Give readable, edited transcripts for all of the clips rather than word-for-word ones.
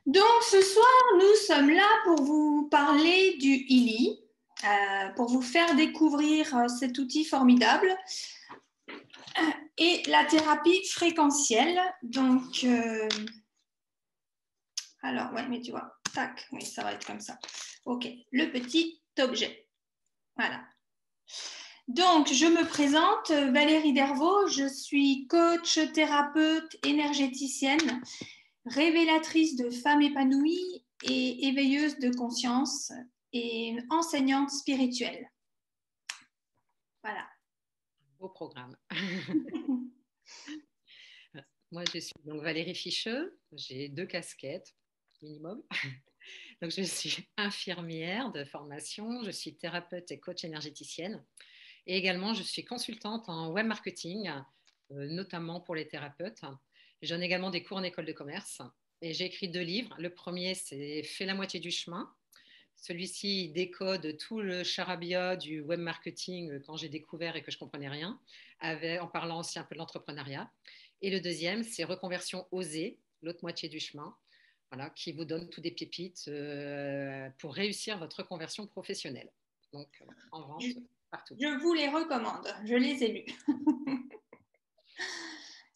Donc ce soir, nous sommes là pour vous parler du ILI, pour vous faire découvrir cet outil formidable et la thérapie fréquentielle. Donc, alors, ouais, mais tu vois, tac, oui, ça va être comme ça. Ok, le petit objet. Voilà. Donc, je me présente, Valérie Dervaux, je suis coach, thérapeute, énergéticienne, révélatrice de femmes épanouies et éveilleuse de conscience et enseignante spirituelle. Voilà. Beau programme. Moi, je suis donc Valérie Ficheux. J'ai 2 casquettes minimum. Donc, je suis infirmière de formation. Je suis thérapeute et coach énergéticienne. Et également, je suis consultante en web marketing, notamment pour les thérapeutes. Je donne également des cours en école de commerce. Et j'ai écrit 2 livres. Le premier, c'est Fais la moitié du chemin. Celui-ci décode tout le charabia du web marketing quand j'ai découvert et que je ne comprenais rien, en parlant aussi un peu de l'entrepreneuriat. Et le deuxième, c'est Reconversion osée, l'autre moitié du chemin, voilà, qui vous donne tout des pépites pour réussir votre reconversion professionnelle. Donc, en vente partout. Je vous les recommande, je les ai lus.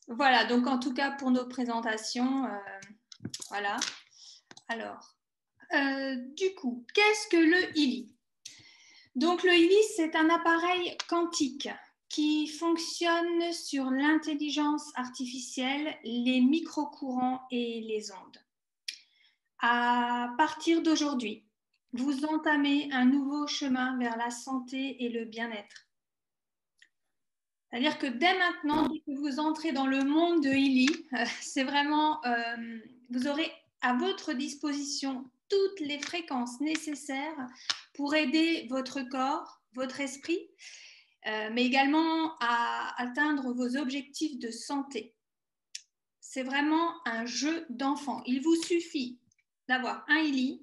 Voilà, donc en tout cas pour nos présentations, voilà. Alors, du coup, qu'est-ce que le ILI? Donc le ILI, c'est un appareil quantique qui fonctionne sur l'intelligence artificielle, les microcourants et les ondes. À partir d'aujourd'hui, vous entamez un nouveau chemin vers la santé et le bien-être. C'est-à-dire que dès maintenant, dès que vous entrez dans le monde de ILI, c'est vraiment, vous aurez à votre disposition toutes les fréquences nécessaires pour aider votre corps, votre esprit, mais également à atteindre vos objectifs de santé. C'est vraiment un jeu d'enfant. Il vous suffit d'avoir un ILI,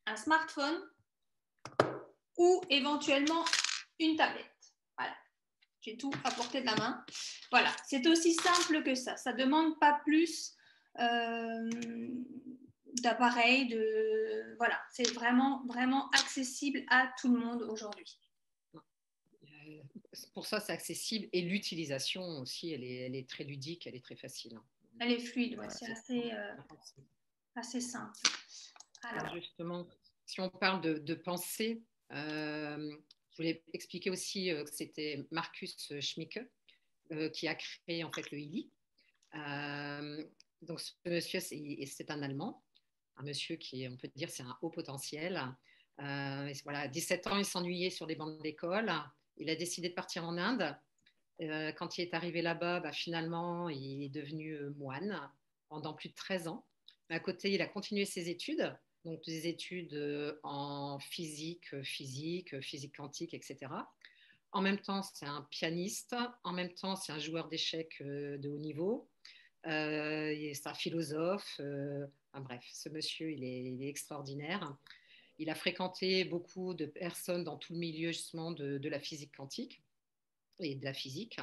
un smartphone ou éventuellement une tablette. Voilà, j'ai tout à portée de la main. Voilà, c'est aussi simple que ça. Ça ne demande pas plus d'appareils. Voilà, c'est vraiment, vraiment accessible à tout le monde aujourd'hui. Pour ça, c'est accessible et l'utilisation aussi, elle est très ludique, elle est très facile. Elle est fluide, ouais, c'est assez simple. Alors justement, si on parle de pensée, je voulais expliquer aussi que c'était Marcus Schmicke qui a créé en fait le ILI. Donc ce monsieur, c'est un Allemand, un monsieur qui, on peut dire, c'est un haut potentiel. Voilà, à 17 ans, il s'ennuyait sur des bancs d'école. Il a décidé de partir en Inde. Quand il est arrivé là-bas, finalement, il est devenu moine pendant plus de 13 ans. Mais à côté, il a continué ses études, donc des études en physique quantique, etc. En même temps, c'est un pianiste. En même temps, c'est un joueur d'échecs de haut niveau. C'est un philosophe. Bref, ce monsieur, il est extraordinaire. Il a fréquenté beaucoup de personnes dans tout le milieu justement de la physique quantique et de la physique.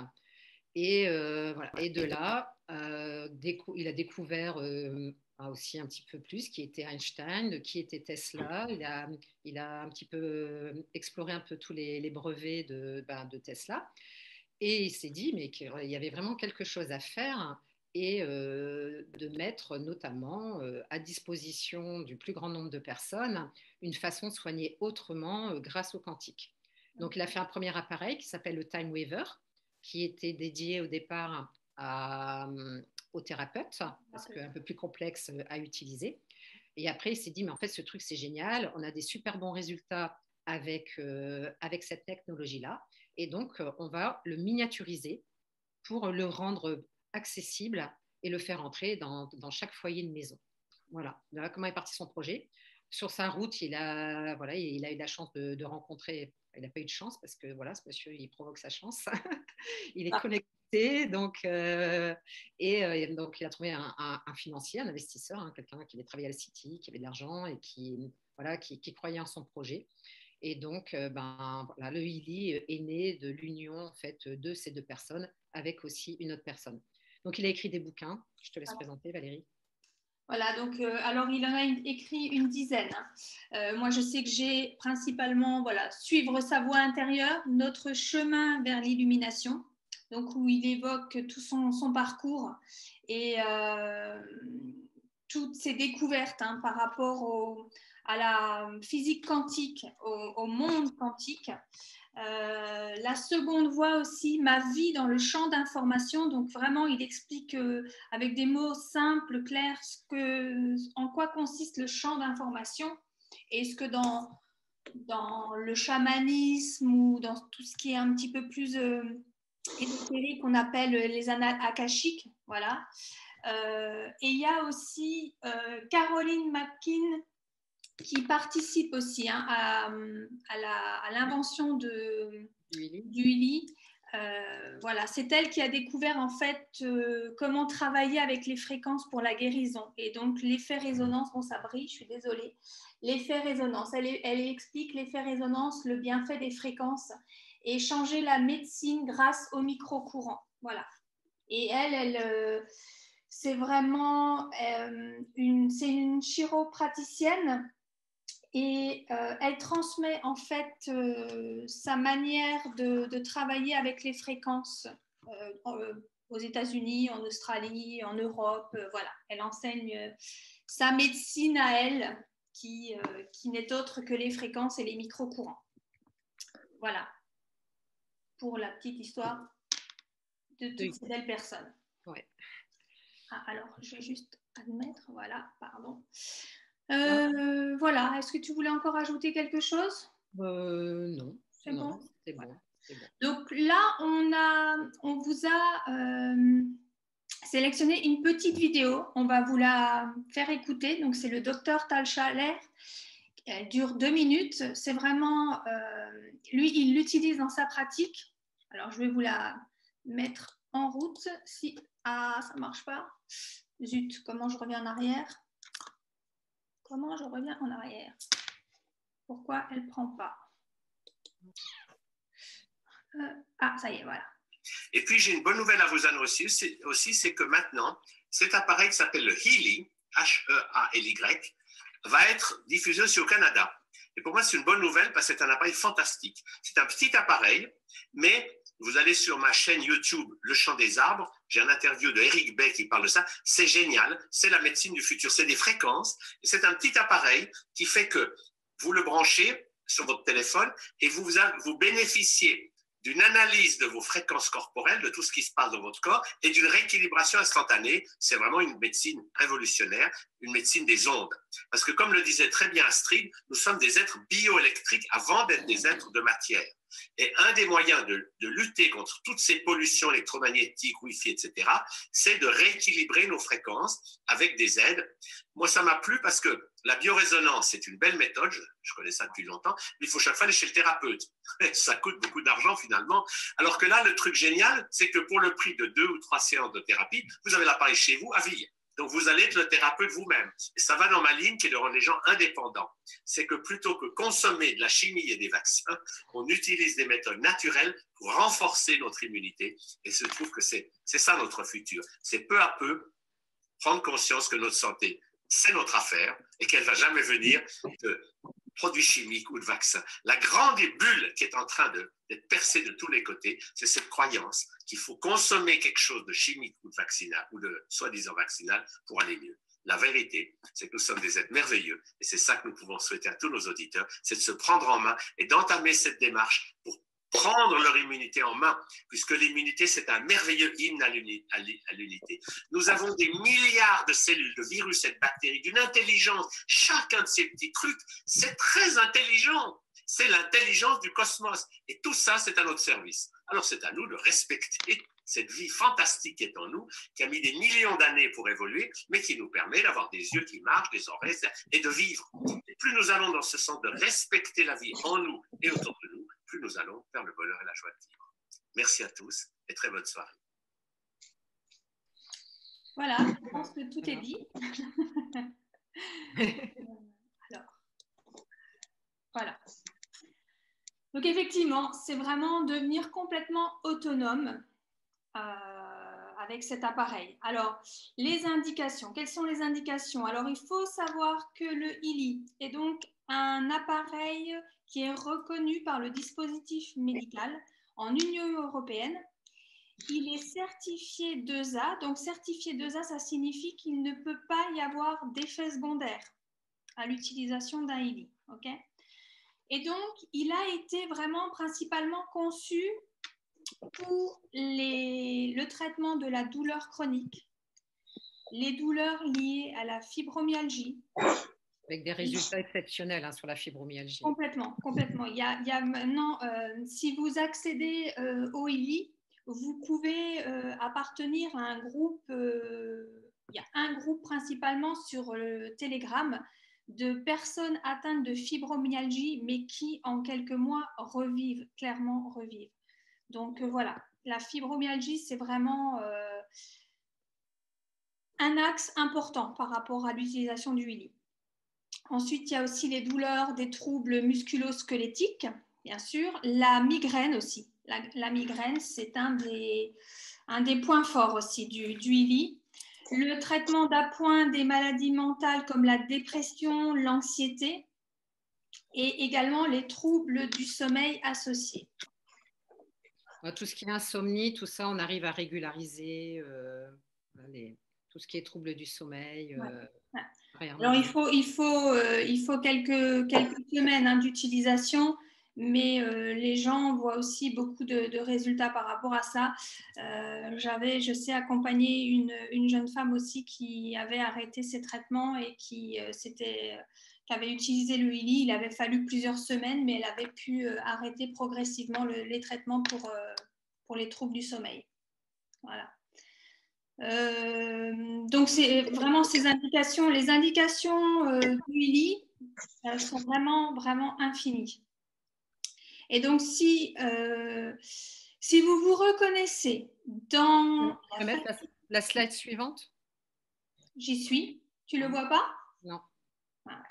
Voilà. Et de là, il a découvert aussi un petit peu plus qui était Einstein, qui était Tesla. Il a un petit peu exploré un peu tous les brevets de Tesla. Et il s'est dit mais qu'il y avait vraiment quelque chose à faire et de mettre notamment à disposition du plus grand nombre de personnes une façon de soigner autrement grâce au quantique. Donc il a fait un premier appareil qui s'appelle le Time Waver, qui était dédié au départ aux thérapeutes, parce qu'un peu plus complexe à utiliser. Et après, il s'est dit, mais en fait, ce truc, c'est génial, on a des super bons résultats avec cette technologie-là. Et donc, on va le miniaturiser pour le rendre accessible et le faire entrer dans chaque foyer de maison. Voilà comment est parti son projet. Sur sa route, voilà, il a eu la chance de rencontrer, il n'a pas eu de chance parce que voilà, ce monsieur, il provoque sa chance. Il est connecté, donc, donc il a trouvé un financier, un investisseur, quelqu'un qui avait travaillé à la City, qui avait de l'argent et voilà, qui croyait en son projet. Et donc, voilà, le ILI est né de l'union en fait, de ces 2 personnes avec aussi une autre personne. Donc, il a écrit des bouquins. Je te laisse présenter, Valérie. Voilà, donc alors il en a écrit une dizaine. Moi, je sais que j'ai principalement, voilà, suivre sa voie intérieure, notre chemin vers l'illumination, donc où il évoque tout son parcours et toutes ses découvertes par rapport à la physique quantique, au monde quantique. La seconde voie aussi, ma vie dans le champ d'information. Donc vraiment, il explique avec des mots simples, clairs, en quoi consiste le champ d'information et ce que dans le chamanisme ou dans tout ce qui est un petit peu plus ésotérique, on appelle les annales akashiques. Voilà. Et il y a aussi Caroline McKean qui participe aussi à l'invention du Uli. Voilà, c'est elle qui a découvert en fait comment travailler avec les fréquences pour la guérison. Et donc l'effet résonance, bon ça brille, je suis désolée. L'effet résonance, elle explique l'effet résonance, le bienfait des fréquences et changer la médecine grâce au micro-courant. Voilà. Et c'est vraiment c'est une chiropraticienne et elle transmet en fait sa manière de travailler avec les fréquences aux États-Unis, en Australie, en Europe. Voilà, elle enseigne sa médecine à elle qui n'est autre que les fréquences et les micro-courants. Voilà, pour la petite histoire de toutes ces belles personnes. Ouais. Ah, alors, je vais juste admettre, voilà, pardon. Voilà, est-ce que tu voulais encore ajouter quelque chose? Non, c'est non, bon. c'est Voilà. bon, c'est bon. Donc là, on vous a sélectionné une petite vidéo. On va vous la faire écouter. Donc c'est le docteur Tal Schaller. Elle dure 2 minutes. C'est vraiment, lui, il l'utilise dans sa pratique. Alors je vais vous la mettre en route. Si ça marche pas. Zut, comment je reviens en arrière? Comment je reviens en arrière? Pourquoi elle ne prend pas? Ça y est, voilà. Et puis, j'ai une bonne nouvelle à vous annoncer aussi, c'est que maintenant, cet appareil qui s'appelle le Healy, H-E-A-L-Y, va être diffusé aussi au Canada. Et pour moi, c'est une bonne nouvelle parce que c'est un appareil fantastique. C'est un petit appareil, mais vous allez sur ma chaîne YouTube, Le Chant des Arbres, j'ai un interview de Eric Bay qui parle de ça. C'est génial, c'est la médecine du futur, c'est des fréquences. C'est un petit appareil qui fait que vous le branchez sur votre téléphone et vous bénéficiez d'une analyse de vos fréquences corporelles, de tout ce qui se passe dans votre corps et d'une rééquilibration instantanée. C'est vraiment une médecine révolutionnaire, une médecine des ondes. Parce que comme le disait très bien Astrid, nous sommes des êtres bioélectriques avant d'être des êtres de matière. Et un des moyens de lutter contre toutes ces pollutions électromagnétiques, Wi-Fi, etc., c'est de rééquilibrer nos fréquences avec des aides. Moi, ça m'a plu parce que la biorésonance, c'est une belle méthode, je connais ça depuis longtemps, mais il faut chaque fois aller chez le thérapeute. Ça coûte beaucoup d'argent finalement. Alors que là, le truc génial, c'est que pour le prix de 2 ou 3 séances de thérapie, vous avez l'appareil chez vous à vie. Donc, vous allez être le thérapeute vous-même. Et ça va dans ma ligne qui est de rendre les gens indépendants. C'est que plutôt que consommer de la chimie et des vaccins, on utilise des méthodes naturelles pour renforcer notre immunité. Et je trouve que c'est ça notre futur. C'est peu à peu prendre conscience que notre santé, c'est notre affaire et qu'elle ne va jamais venir de produits chimiques ou de vaccins. La grande bulle qui est en train d'être percée de tous les côtés, c'est cette croyance qu'il faut consommer quelque chose de chimique ou de vaccinal ou de soi-disant vaccinal pour aller mieux. La vérité, c'est que nous sommes des êtres merveilleux et c'est ça que nous pouvons souhaiter à tous nos auditeurs, c'est de se prendre en main et d'entamer cette démarche pour prendre leur immunité en main, puisque l'immunité, c'est un merveilleux hymne à l'unité. Nous avons des milliards de cellules, de virus et de bactéries, d'une intelligence. Chacun de ces petits trucs, c'est très intelligent. C'est l'intelligence du cosmos. Et tout ça, c'est à notre service. Alors, c'est à nous de respecter cette vie fantastique qui est en nous, qui a mis des millions d'années pour évoluer, mais qui nous permet d'avoir des yeux qui marchent, des oreilles, et de vivre. Et plus nous allons dans ce sens de respecter la vie en nous et autour de nous, plus nous allons vers le bonheur et la joie de vivre. Merci à tous et très bonne soirée. Voilà, je pense que tout est dit. Alors, voilà. Donc effectivement, c'est vraiment devenir complètement autonome avec cet appareil. Alors, les indications. Quelles sont les indications? Alors, il faut savoir que le Ili est donc un appareil qui est reconnu par le dispositif médical en Union européenne. Il est certifié 2A. Donc, certifié 2A, ça signifie qu'il ne peut pas y avoir d'effets secondaires à l'utilisation d'un Ili. Okay, et donc, il a été vraiment principalement conçu pour le traitement de la douleur chronique, les douleurs liées à la fibromyalgie. Avec des résultats exceptionnels hein, sur la fibromyalgie. Complètement, complètement. Il y a maintenant, si vous accédez au ILI, vous pouvez appartenir à un groupe, il y a un groupe principalement sur le Telegram de personnes atteintes de fibromyalgie, mais qui en quelques mois revivent, clairement revivent. Donc voilà, la fibromyalgie, c'est vraiment un axe important par rapport à l'utilisation du ILI. Ensuite, il y a aussi les douleurs, des troubles musculo-squelettiques, bien sûr. La migraine aussi. La migraine, c'est un des points forts aussi du ILI. Le traitement d'appoint des maladies mentales comme la dépression, l'anxiété et également les troubles du sommeil associés. Tout ce qui est insomnie, tout ça, on arrive à régulariser tout ce qui est troubles du sommeil. Ouais. Alors, il faut quelques semaines hein, d'utilisation, mais les gens voient aussi beaucoup de résultats par rapport à ça. Je sais, accompagner une jeune femme aussi qui avait arrêté ses traitements et qui avait utilisé le ILI. Il avait fallu plusieurs semaines, mais elle avait pu arrêter progressivement les traitements pour les troubles du sommeil. Voilà. Donc, c'est vraiment ces indications. Les indications du ILI sont vraiment, vraiment infinies. Et donc, si vous vous reconnaissez dans... Je vais mettre la slide suivante. J'y suis. Tu le vois pas? Non. Voilà.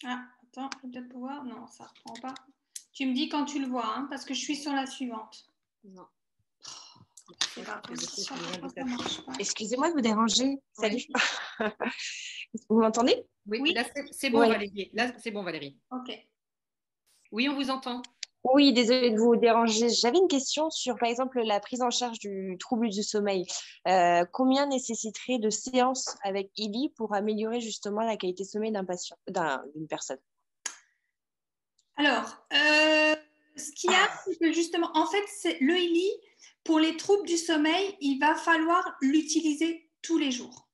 Ah, attends, je vais peut-être pouvoir. Non, ça ne reprend pas. Tu me dis quand tu le vois, hein, parce que je suis sur la suivante. Non. Excusez-moi de vous déranger. Salut. Oui. Vous m'entendez? Oui, là c'est bon, oui. Valérie. Là c'est bon, Valérie. Ok. Oui, on vous entend. Oui, désolée de vous déranger. J'avais une question sur, par exemple, la prise en charge du trouble du sommeil. Combien nécessiterait de séances avec ILI pour améliorer justement la qualité de sommeil d'un patient, d'une personne? Alors, ce qu'il y a, c'est que justement, en fait, le ILI, pour les troubles du sommeil, il va falloir l'utiliser tous les jours.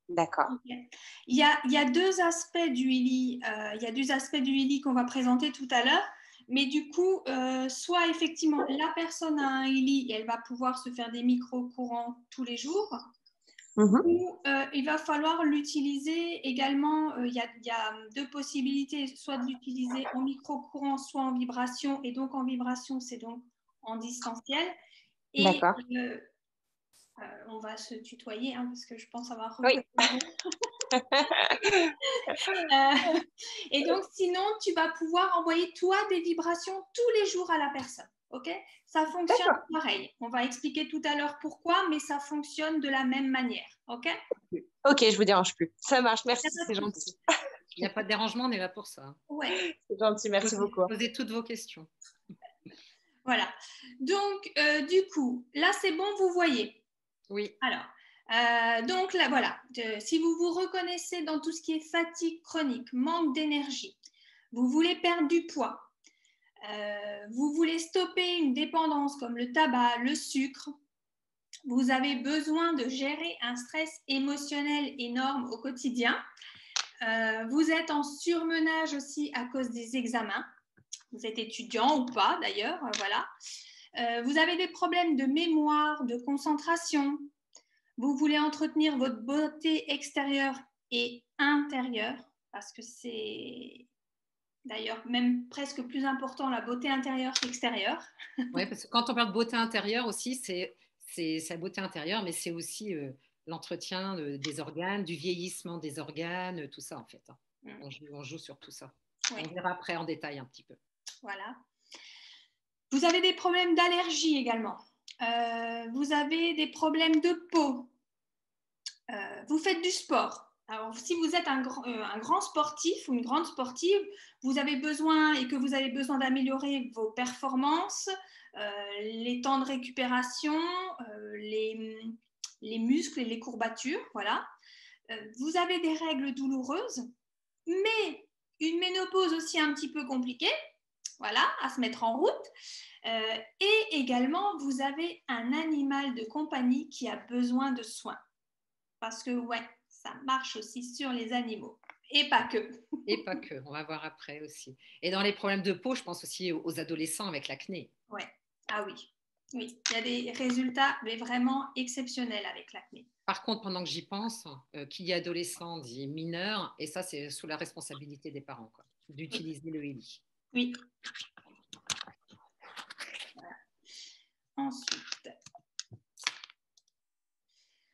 D'accord. Okay. Il y a deux aspects du ILI. Il y a deux aspects du ILI qu'on va présenter tout à l'heure. Mais du coup, soit effectivement, la personne a un ILI et elle va pouvoir se faire des micro-courants tous les jours, ou il va falloir l'utiliser également. Il y a deux possibilités, soit de l'utiliser en micro-courant, soit en vibration. Et donc, en vibration, c'est donc en distanciel. Et d'accord. On va se tutoyer, hein, parce que je pense avoir oui. Et donc, sinon, tu vas pouvoir envoyer, toi, des vibrations tous les jours à la personne. OK? Ça fonctionne pareil. On va expliquer tout à l'heure pourquoi, mais ça fonctionne de la même manière. OK? OK, je ne vous dérange plus. Ça marche, merci, c'est gentil. Il n'y a pas de dérangement, on est là pour ça. Ouais. C'est gentil, merci beaucoup. Posez toutes vos questions. Voilà. Donc, du coup, là, c'est bon, vous voyez. Oui. Alors, donc là, voilà. Si vous vous reconnaissez dans tout ce qui est fatigue chronique, manque d'énergie, vous voulez perdre du poids, vous voulez stopper une dépendance comme le tabac, le sucre, vous avez besoin de gérer un stress émotionnel énorme au quotidien, vous êtes en surmenage aussi à cause des examens, vous êtes étudiant ou pas d'ailleurs, voilà. Vous avez des problèmes de mémoire, de concentration, vous voulez entretenir votre beauté extérieure et intérieure, parce que c'est d'ailleurs même presque plus important la beauté intérieure qu'extérieure. Oui, parce que quand on parle de beauté intérieure aussi, c'est la beauté intérieure, mais c'est aussi l'entretien des organes, du vieillissement des organes, tout ça en fait. On joue sur tout ça. Oui. On verra après en détail un petit peu. Voilà. Vous avez des problèmes d'allergie également. Vous avez des problèmes de peau. Vous faites du sport. Alors, si vous êtes un grand sportif ou une grande sportive, vous avez besoin et que vous avez besoin d'améliorer vos performances, les temps de récupération, les muscles et les courbatures, voilà. Vous avez des règles douloureuses, mais une ménopause aussi un petit peu compliquée, voilà, à se mettre en route. Et également, vous avez un animal de compagnie qui a besoin de soins. Parce que, ouais, ça marche aussi sur les animaux. Et pas que. Et pas que, on va voir après aussi. Et dans les problèmes de peau, je pense aussi aux adolescents avec l'acné. Ouais. Ah oui. Oui, il y a des résultats mais vraiment exceptionnels avec l'acné. Par contre, pendant que j'y pense, qui dit adolescent dit mineur, et ça, c'est sous la responsabilité des parents, quoi, d'utiliser le Heli. Oui. Voilà. Ensuite.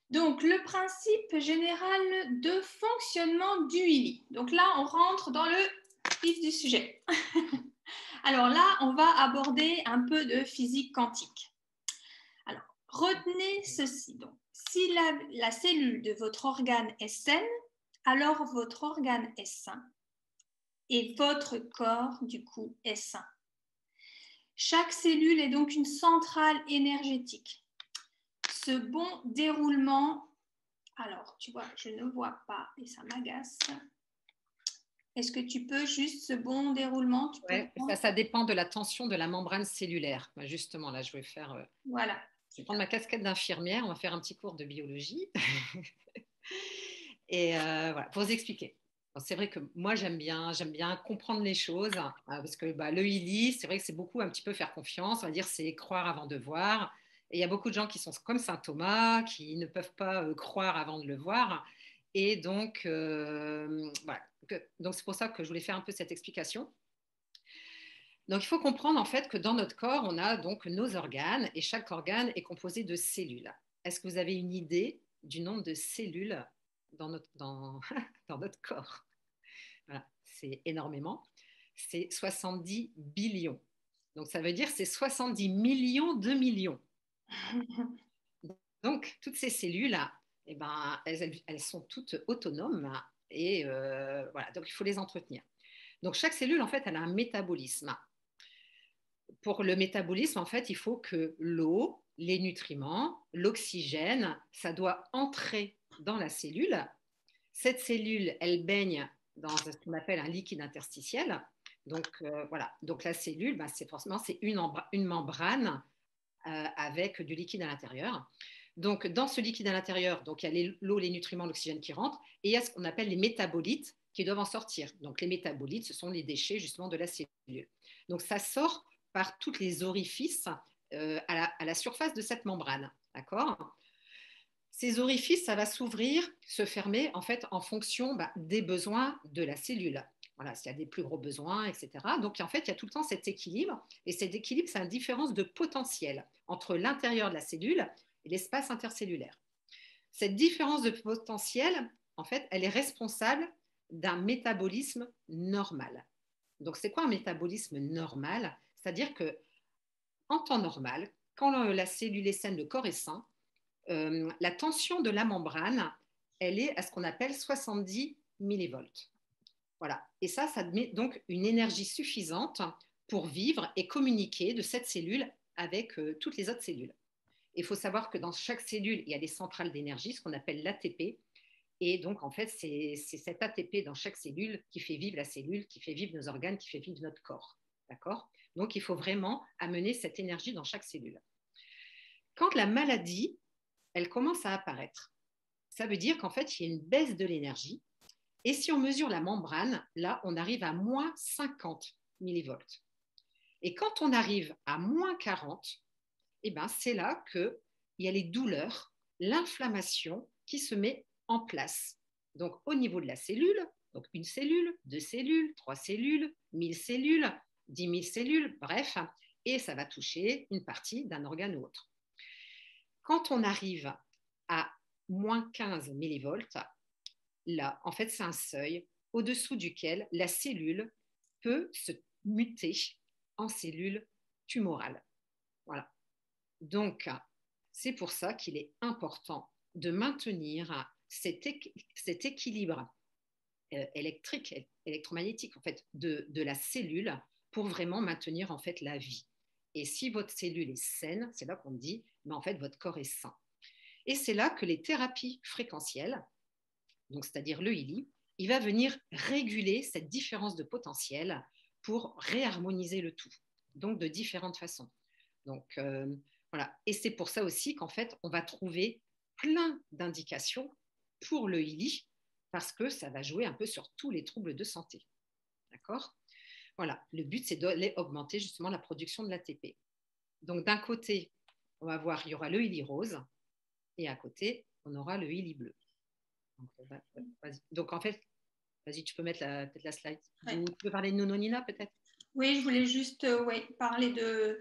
Donc, le principe général de fonctionnement du Heli. Donc là, on rentre dans le vif du sujet. Alors là, on va aborder un peu de physique quantique. Alors, retenez ceci. Donc, si la cellule de votre organe est saine, alors votre organe est sain. Et votre corps, du coup, est sain. Chaque cellule est donc une centrale énergétique. Ce bon déroulement, alors tu vois, je ne vois pas et ça m'agace. Est-ce que tu peux juste ce bon déroulement Ouais, ça dépend de la tension de la membrane cellulaire. Justement, là, je vais faire. Voilà. Je vais prendre ma casquette d'infirmière. On va faire un petit cours de biologie. Et voilà, pour vous expliquer. C'est vrai que moi, j'aime bien comprendre les choses parce que le Heli, c'est vrai que c'est beaucoup un petit peu faire confiance. On va dire, c'est croire avant de voir. Et il y a beaucoup de gens qui sont comme Saint Thomas, qui ne peuvent pas croire avant de le voir. Et donc, voilà. Donc, c'est pour ça que je voulais faire un peu cette explication. Donc, il faut comprendre en fait que dans notre corps, on a donc nos organes et chaque organe est composé de cellules. Est-ce que vous avez une idée du nombre de cellules dans notre corps? Voilà, c'est énormément. C'est 70 billions. Donc, ça veut dire c'est 70 millions de millions. Donc, toutes ces cellules, eh ben, elles sont toutes autonomes et voilà, donc il faut les entretenir. Donc, chaque cellule, en fait, elle a un métabolisme. Pour le métabolisme, en fait, il faut que l'eau, les nutriments, l'oxygène, ça doit entrer dans la cellule. Cette cellule, elle baigne dans ce qu'on appelle un liquide interstitiel. Donc, voilà. Donc, la cellule, c'est une membrane avec du liquide à l'intérieur. Donc, dans ce liquide à l'intérieur, donc, il y a l'eau, les nutriments, l'oxygène qui rentrent, et il y a ce qu'on appelle les métabolites qui doivent en sortir. Donc, les métabolites, ce sont les déchets justement de la cellule. Donc, ça sort par tous les orifices à la surface de cette membrane. D'accord ? Ces orifices, ça va s'ouvrir, se fermer en fait en fonction des besoins de la cellule. Voilà, s'il y a des plus gros besoins, etc. Donc, en fait, il y a tout le temps cet équilibre. Et cet équilibre, c'est une différence de potentiel entre l'intérieur de la cellule et l'espace intercellulaire. Cette différence de potentiel, en fait, elle est responsable d'un métabolisme normal. Donc, c'est quoi un métabolisme normal? C'est-à-dire qu'en temps normal, quand la cellule est saine, le corps est sain, la tension de la membrane, elle est à ce qu'on appelle 70 millivolts. Voilà. Et ça met donc une énergie suffisante pour vivre et communiquer de cette cellule avec toutes les autres cellules. Il faut savoir que dans chaque cellule, il y a des centrales d'énergie, ce qu'on appelle l'ATP. Et donc, en fait, c'est cet ATP dans chaque cellule qui fait vivre la cellule, qui fait vivre nos organes, qui fait vivre notre corps. D'accord ? Donc, il faut vraiment amener cette énergie dans chaque cellule. Quand la maladie, elle commence à apparaître, ça veut dire qu'en fait, il y a une baisse de l'énergie. Et si on mesure la membrane, là, on arrive à moins 50 millivolts. Et quand on arrive à moins 40, eh ben, c'est là qu'il y a les douleurs, l'inflammation qui se met en place. Donc, au niveau de la cellule, donc une cellule, 2 cellules, 3 cellules, 1000 cellules, 10 000 cellules, bref, et ça va toucher une partie d'un organe ou autre. Quand on arrive à moins 15 millivolts, là, en fait, c'est un seuil au-dessous duquel la cellule peut se muter en cellule tumorale. Voilà. Donc, c'est pour ça qu'il est important de maintenir cet équilibre électrique, électromagnétique, en fait, de la cellule pour vraiment maintenir, en fait, la vie. Et si votre cellule est saine, c'est là qu'on dit, mais en fait, votre corps est sain. Et c'est là que les thérapies fréquentielles, donc c'est-à-dire le Healy, il va venir réguler cette différence de potentiel pour réharmoniser le tout, donc de différentes façons. Donc voilà, et c'est pour ça aussi qu'en fait, on va trouver plein d'indications pour le Healy, parce que ça va jouer un peu sur tous les troubles de santé. D'accord ? Voilà, le but, c'est d'augmenter justement la production de l'ATP. Donc d'un côté, on va voir, il y aura le Healy rose, et à côté, on aura le Healy bleu. Donc en fait, vas-y, tu peux mettre peut-être la slide. Ouais. Tu peux parler de Nuno Nina peut-être? Oui, je voulais juste parler de...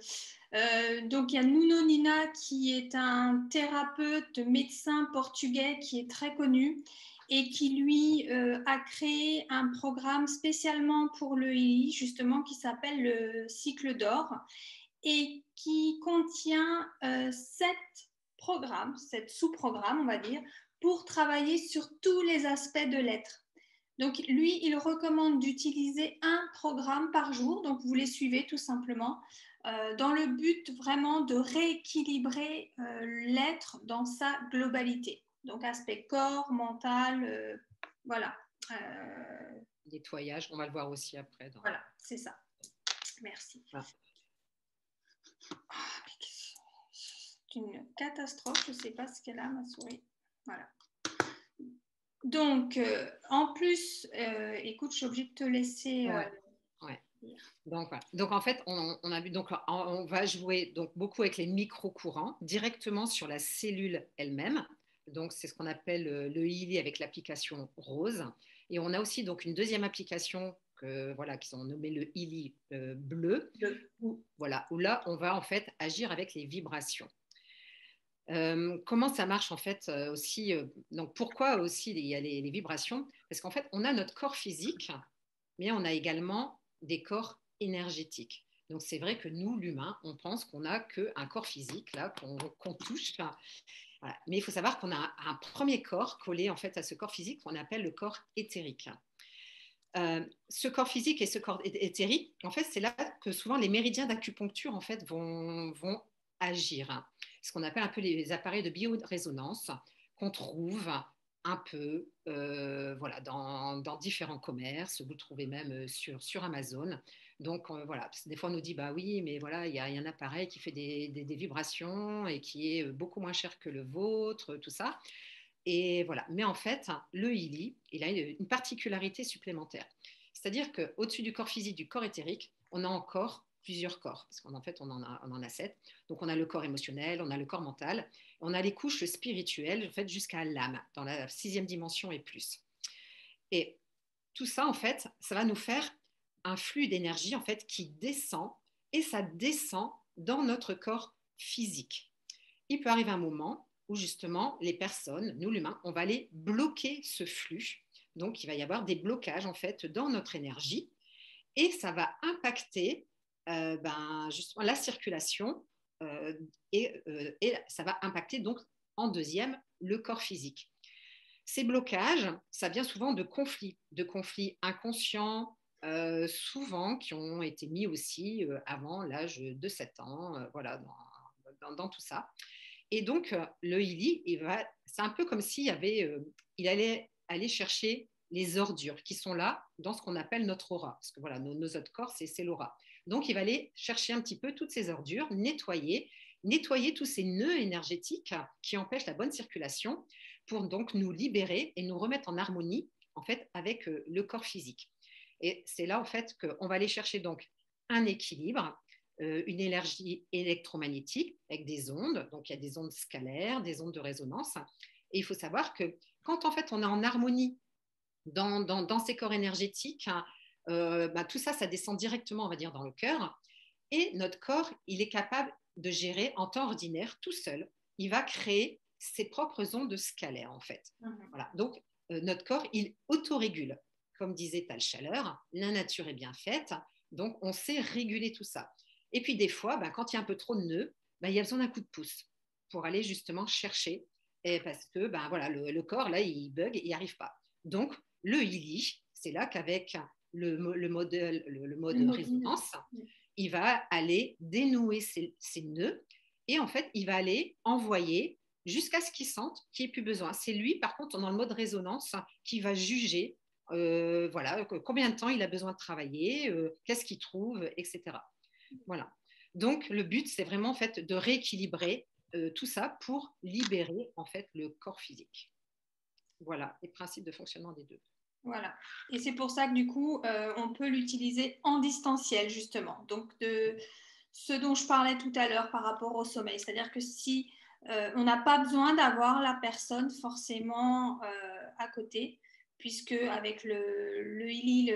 donc, il y a Nuno Nina qui est un thérapeute, médecin portugais qui est très connu et qui, lui, a créé un programme spécialement pour le Healy, justement, qui s'appelle le cycle d'or et qui contient 7 programmes, 7 sous-programmes, on va dire, pour travailler sur tous les aspects de l'être. Donc, lui, il recommande d'utiliser un programme par jour. Donc, vous les suivez tout simplement dans le but vraiment de rééquilibrer l'être dans sa globalité. Donc, aspect corps, mental, voilà. Nettoyage, on va le voir aussi après. Voilà, c'est ça. Merci. Ah. C'est une catastrophe. Je ne sais pas ce qu'elle a, ma souris. Voilà. Donc, en plus, écoute, je suis obligée de te laisser. Ouais. Donc, voilà. Donc, en fait, on a vu, donc, on va jouer donc, beaucoup avec les micro-courants directement sur la cellule elle-même. Donc, c'est ce qu'on appelle le Healy avec l'application rose. Et on a aussi donc, une deuxième application qu'ils ont nommé le Healy bleu, où là, on va en fait agir avec les vibrations. Comment ça marche en fait aussi donc pourquoi aussi il y a les vibrations? Parce qu'en fait, on a notre corps physique, mais on a également des corps énergétiques. Donc c'est vrai que nous, l'humain, on pense qu'on n'a qu'un corps physique là qu'on touche. Voilà. Mais il faut savoir qu'on a un premier corps collé en fait à ce corps physique qu'on appelle le corps éthérique. Ce corps physique et ce corps éthérique, en fait, c'est là que souvent les méridiens d'acupuncture en fait vont agir. Ce qu'on appelle un peu les appareils de biorésonance qu'on trouve un peu dans différents commerces. Vous le trouvez même sur Amazon. Donc voilà, des fois on nous dit bah oui, mais voilà, il y a un appareil qui fait des vibrations et qui est beaucoup moins cher que le vôtre, tout ça. Et voilà. Mais en fait, le Healy, il a une particularité supplémentaire. C'est-à-dire qu'au-dessus du corps physique, du corps éthérique, on a encore plusieurs corps, parce qu'en fait, on en a 7. Donc, on a le corps émotionnel, on a le corps mental, on a les couches spirituelles, en fait, jusqu'à l'âme, dans la 6e dimension et plus. Et tout ça, en fait, ça va nous faire un flux d'énergie, en fait, qui descend, et ça descend dans notre corps physique. Il peut arriver un moment où justement les personnes, nous l'humain, on va aller bloquer ce flux. Donc il va y avoir des blocages en fait dans notre énergie et ça va impacter justement la circulation et ça va impacter donc en deuxième le corps physique. Ces blocages, ça vient souvent de conflits inconscients, souvent qui ont été mis aussi avant l'âge de 7 ans, dans tout ça. Et donc, le Healy, c'est un peu comme s'il il allait aller chercher les ordures qui sont là dans ce qu'on appelle notre aura. Parce que voilà, nos autres corps, c'est l'aura. Donc, il va aller chercher un petit peu toutes ces ordures, nettoyer tous ces nœuds énergétiques qui empêchent la bonne circulation pour donc nous libérer et nous remettre en harmonie, en fait, avec le corps physique. Et c'est là, en fait, qu'on va aller chercher donc un équilibre, une énergie électromagnétique avec des ondes. Donc, il y a des ondes scalaires, des ondes de résonance. Et il faut savoir que quand, en fait, on est en harmonie dans ces corps énergétiques, tout ça, ça descend directement, on va dire, dans le cœur. Et notre corps, il est capable de gérer en temps ordinaire, tout seul. Il va créer ses propres ondes scalaires, en fait. Mhm. Voilà. Donc, notre corps, il autorégule. Comme disait Tal Chaleur, la nature est bien faite, donc on sait réguler tout ça. Et puis, des fois, quand il y a un peu trop de nœuds, il y a besoin d'un coup de pouce pour aller justement chercher. Et parce que voilà, le corps, là, il bug, il n'y arrive pas. Donc, le Healy, c'est là qu'avec le mode résonance, il va aller dénouer ses nœuds et en fait, il va aller envoyer jusqu'à ce qu'il sente qu'il n'y ait plus besoin. C'est lui, par contre, dans le mode résonance, qui va juger voilà, combien de temps il a besoin de travailler, qu'est-ce qu'il trouve, etc. Voilà. Donc, le but, c'est vraiment en fait, de rééquilibrer tout ça pour libérer en fait, le corps physique. Voilà les principes de fonctionnement des deux. Voilà. Et c'est pour ça que du coup, on peut l'utiliser en distanciel, justement. Donc, de ce dont je parlais tout à l'heure par rapport au sommeil. C'est-à-dire que si on n'a pas besoin d'avoir la personne forcément à côté, puisque avec le ILI,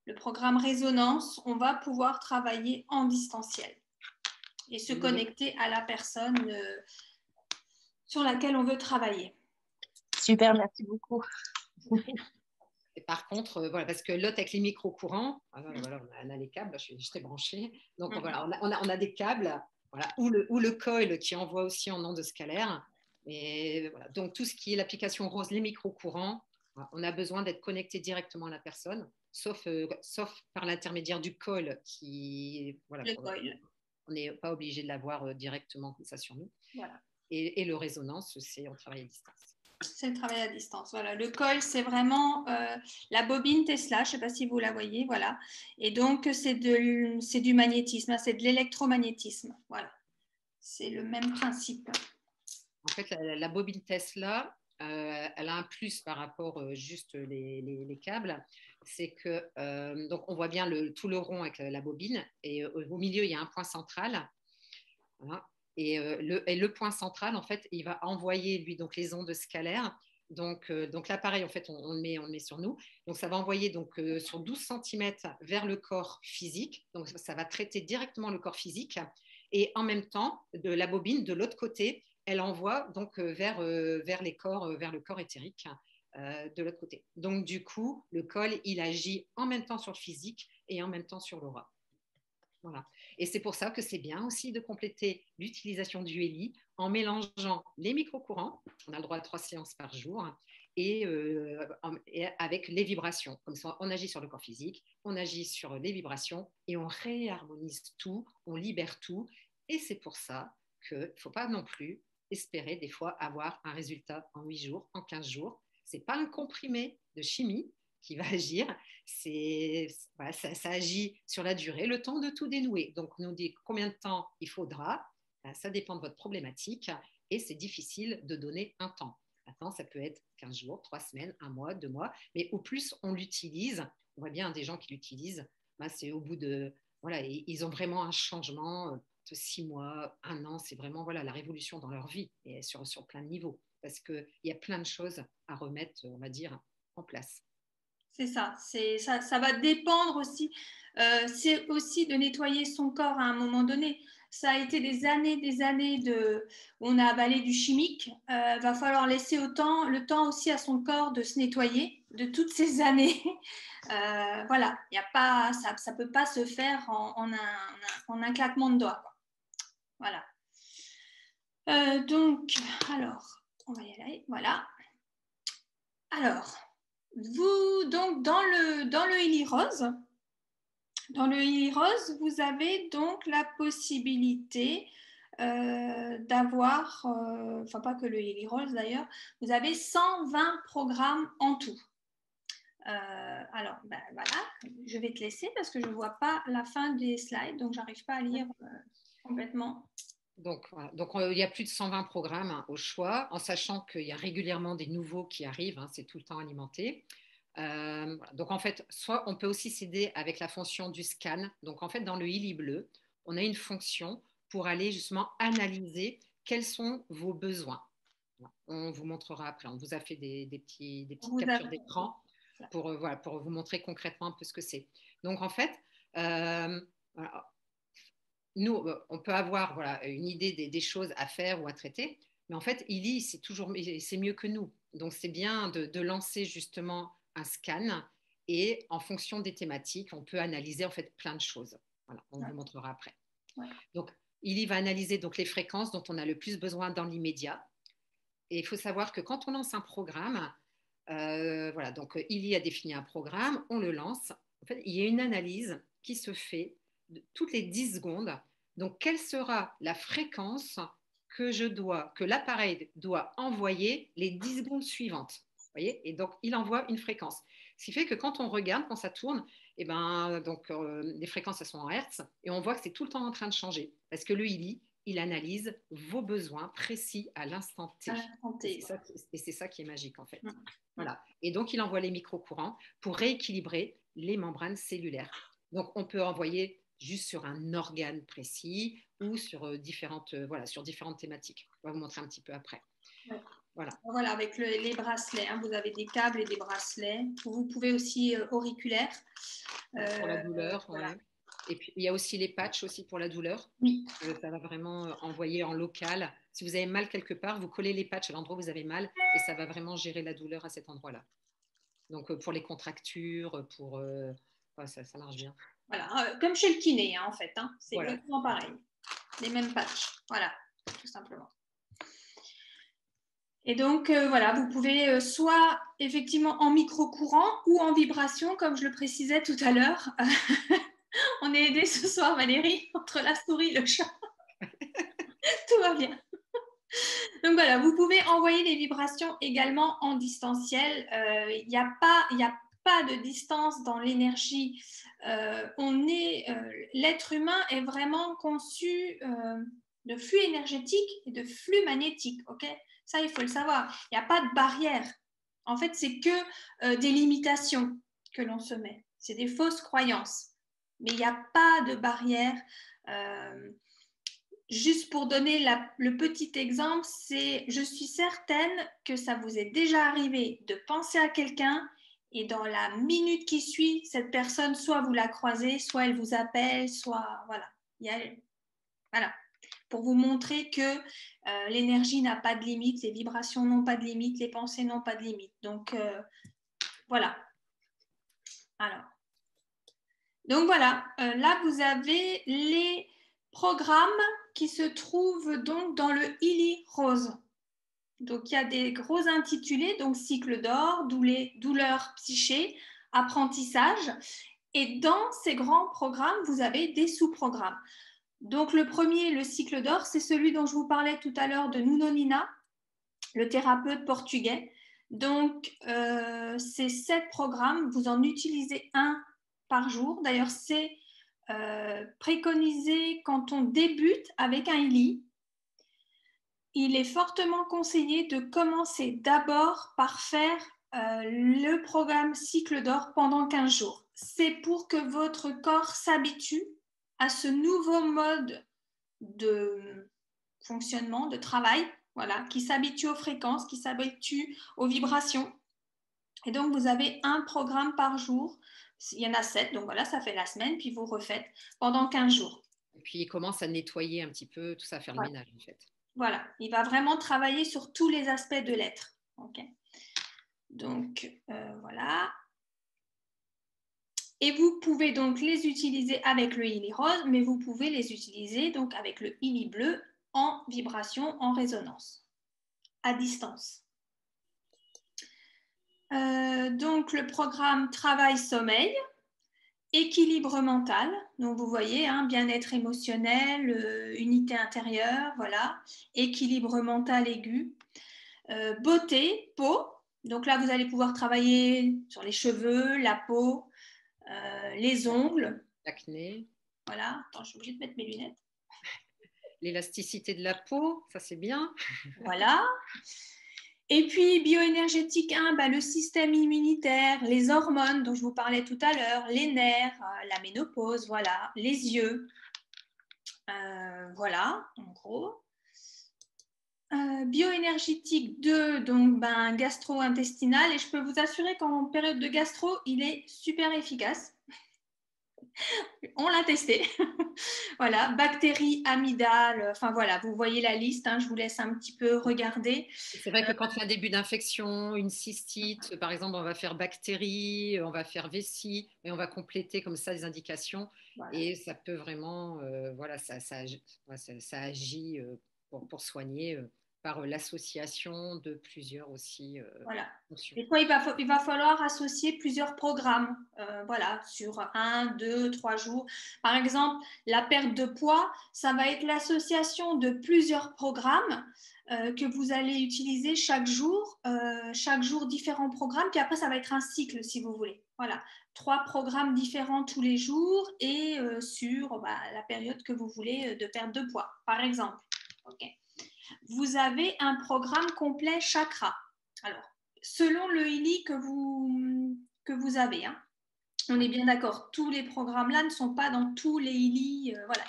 le programme Résonance, on va pouvoir travailler en distanciel et se connecter à la personne sur laquelle on veut travailler. Super, merci beaucoup. Et par contre, voilà, parce que l'autre avec les micro-courants, voilà, on a les câbles, j'étais branchée. Donc voilà, on a des câbles, voilà, ou le coil qui envoie aussi en ondes scalaires. Et voilà, donc tout ce qui est l'application rose, les micro-courants, voilà, on a besoin d'être connecté directement à la personne, sauf par l'intermédiaire du coil qui, voilà, le coil. On n'est pas obligé de l'avoir directement comme ça sur nous. Voilà. Et le résonance, c'est on travaille à distance. C'est le travail à distance. Voilà. Le coil, c'est vraiment la bobine Tesla. Je ne sais pas si vous la voyez. Voilà. Et donc, c'est du magnétisme, c'est de l'électromagnétisme. Voilà. C'est le même principe. En fait, la bobine Tesla, elle a un plus par rapport juste les câbles. C'est que, donc on voit bien tout le rond avec la bobine. Et au milieu, il y a un point central. Voilà. Et le point central, en fait, il va envoyer, lui, donc, les ondes scalaires. Donc l'appareil, en fait, on le met sur nous. Donc, ça va envoyer sur 12 cm vers le corps physique. Donc, ça va traiter directement le corps physique. Et en même temps, de la bobine, de l'autre côté, elle envoie donc vers le corps éthérique de l'autre côté. Donc, du coup, le col, il agit en même temps sur le physique et en même temps sur l'aura. Voilà. Et c'est pour ça que c'est bien aussi de compléter l'utilisation du Healy en mélangeant les micro-courants, on a le droit à 3 séances par jour, et avec les vibrations. Comme ça, on agit sur le corps physique, on agit sur les vibrations et on réharmonise tout, on libère tout. Et c'est pour ça qu'il ne faut pas non plus espérer des fois avoir un résultat en 8 jours, en 15 jours. Ce n'est pas un comprimé de chimie qui va agir, voilà, ça agit sur la durée, le temps de tout dénouer. Donc, on nous dit combien de temps il faudra, ça dépend de votre problématique et c'est difficile de donner un temps. Maintenant, ça peut être 15 jours, 3 semaines, 1 mois, 2 mois, mais au plus on l'utilise, on voit bien des gens qui l'utilisent, c'est au bout de, voilà, ils ont vraiment un changement de 6 mois, 1 an, c'est vraiment voilà, la révolution dans leur vie et sur plein de niveaux, parce qu'il y a plein de choses à remettre, on va dire, en place. C'est ça, ça va dépendre aussi. C'est aussi de nettoyer son corps à un moment donné. Ça a été des années où on a avalé du chimique. Va falloir laisser le temps aussi à son corps de se nettoyer de toutes ces années. Voilà, y a pas, ça peut pas se faire en un claquement de doigts, quoi. Voilà. Donc, alors, on va y aller. Voilà. Alors. Vous, donc, dans le Healy Rose, vous avez donc la possibilité d'avoir, enfin pas que le Healy Rose d'ailleurs, vous avez 120 programmes en tout. Alors, voilà, je vais te laisser parce que je ne vois pas la fin des slides, donc j'arrive pas à lire complètement. Donc, voilà. Donc, il y a plus de 120 programmes au choix, en sachant qu'il y a régulièrement des nouveaux qui arrivent, c'est tout le temps alimenté. Donc, en fait, soit on peut aussi s'aider avec la fonction du scan. Donc, en fait, dans le Healy bleu, on a une fonction pour aller justement analyser quels sont vos besoins. On vous montrera après. On vous a fait des petites captures d'écran pour vous montrer concrètement un peu ce que c'est. Donc, en fait, voilà, nous, on peut avoir une idée des choses à faire ou à traiter. Mais en fait, Illy, c'est mieux que nous. Donc, c'est bien de lancer justement un scan et en fonction des thématiques, on peut analyser en fait plein de choses. Voilà, on vous montrera après. Ouais. Donc, Illy va analyser donc les fréquences dont on a le plus besoin dans l'immédiat. Et il faut savoir que quand on lance un programme, voilà, donc Illy a défini un programme, on le lance. En fait, il y a une analyse qui se fait toutes les 10 secondes. Donc, quelle sera la fréquence que l'appareil doit envoyer les 10 secondes suivantes? Vous voyez? Et donc, il envoie une fréquence. Ce qui fait que quand on regarde, quand ça tourne, eh ben, donc, les fréquences elles sont en Hertz et on voit que c'est tout le temps en train de changer parce que le Illy, il analyse vos besoins précis à l'instant T. Et c'est ça qui est magique en fait. Voilà. Et donc, il envoie les micro-courants pour rééquilibrer les membranes cellulaires. Donc, on peut envoyer juste sur un organe précis ou sur différentes thématiques. On va vous montrer un petit peu après. Ouais. Voilà, avec les bracelets. Hein, vous avez des câbles et des bracelets. Vous pouvez aussi auriculaires. Pour la douleur, voilà. Ouais. Et puis, il y a aussi les patchs aussi pour la douleur. Oui. Ça va vraiment envoyer en local. Si vous avez mal quelque part, vous collez les patchs à l'endroit où vous avez mal et ça va vraiment gérer la douleur à cet endroit-là. Donc, pour les contractures, ça marche bien. Voilà, comme chez le kiné, hein, en fait. Hein. C'est voilà. exactement pareil. Les mêmes patchs. Voilà, tout simplement. Et donc, voilà, vous pouvez soit effectivement en micro-courant ou en vibration, comme je le précisais tout à l'heure. On est aidés ce soir, Valérie, entre la souris et le chat. Tout va bien. Donc voilà, vous pouvez envoyer les vibrations également en distanciel. Il n'y a pas de distance dans l'énergie. L'être humain est vraiment conçu de flux énergétique et de flux magnétique. Ok, ça, il faut le savoir. Il n'y a pas de barrière. En fait, c'est que des limitations que l'on se met. C'est des fausses croyances. Mais il n'y a pas de barrière. Juste pour donner le petit exemple, je suis certaine que ça vous est déjà arrivé de penser à quelqu'un et dans la minute qui suit, cette personne, soit vous la croisez, soit elle vous appelle, soit voilà. Voilà. Pour vous montrer que l'énergie n'a pas de limite, les vibrations n'ont pas de limite, les pensées n'ont pas de limite. Donc, voilà. Donc, voilà. Là, vous avez les programmes qui se trouvent donc dans le Illy Rose. Donc, il y a des gros intitulés, donc cycle d'or, douleurs psyché, apprentissage. Et dans ces grands programmes, vous avez des sous-programmes. Donc, le premier, le cycle d'or, c'est celui dont je vous parlais tout à l'heure de Nuno Nina, le thérapeute portugais. Donc, ces 7 programmes, vous en utilisez un par jour. D'ailleurs, c'est préconisé quand on débute avec un Illy. Il est fortement conseillé de commencer d'abord par faire le programme cycle d'or pendant 15 jours. C'est pour que votre corps s'habitue à ce nouveau mode de fonctionnement, de travail, voilà, qui s'habitue aux fréquences, qui s'habitue aux vibrations. Et donc, vous avez un programme par jour. Il y en a 7, donc voilà, ça fait la semaine, puis vous refaites pendant 15 jours. Et puis, il commence à nettoyer un petit peu, tout ça, faire le ménage, en fait. Voilà, il va vraiment travailler sur tous les aspects de l'être. Okay. Donc, voilà. Et vous pouvez donc les utiliser avec le Illy rose, mais vous pouvez les utiliser donc avec le Illy bleu en vibration, en résonance, à distance. Donc, le programme travail-sommeil, équilibre mental. Donc, vous voyez, hein, bien-être émotionnel, unité intérieure, voilà. Équilibre mental aigu. Beauté, peau. Donc là, vous allez pouvoir travailler sur les cheveux, la peau, les ongles. L'acné. Voilà. Attends, je suis obligée de mettre mes lunettes. L'élasticité de la peau, ça c'est bien. Voilà. Et puis, bioénergétique 1, le système immunitaire, les hormones dont je vous parlais tout à l'heure, les nerfs, la ménopause, voilà, les yeux. Voilà, en gros. Bioénergétique 2, donc gastro-intestinal. Et je peux vous assurer qu'en période de gastro, il est super efficace. On l'a testé. Voilà, bactéries, amygdales, enfin voilà, vous voyez la liste, hein, je vous laisse un petit peu regarder. C'est vrai que quand il y a un début d'infection, une cystite, par exemple, on va faire bactéries, on va faire vessie, et on va compléter comme ça les indications. Voilà. Et ça peut vraiment, voilà, ça agit pour soigner par l'association de plusieurs aussi Voilà. fonctions. Des fois, il va falloir associer plusieurs programmes, voilà, sur 1, 2, 3 jours. Par exemple, la perte de poids, ça va être l'association de plusieurs programmes que vous allez utiliser chaque jour différents programmes, puis après, ça va être un cycle, si vous voulez. Voilà, 3 programmes différents tous les jours et sur la période que vous voulez de perte de poids, par exemple. OK. Vous avez un programme complet chakra. Alors, selon le ILI que vous avez, hein. On est bien d'accord, tous les programmes-là ne sont pas dans tous les ILI. Voilà.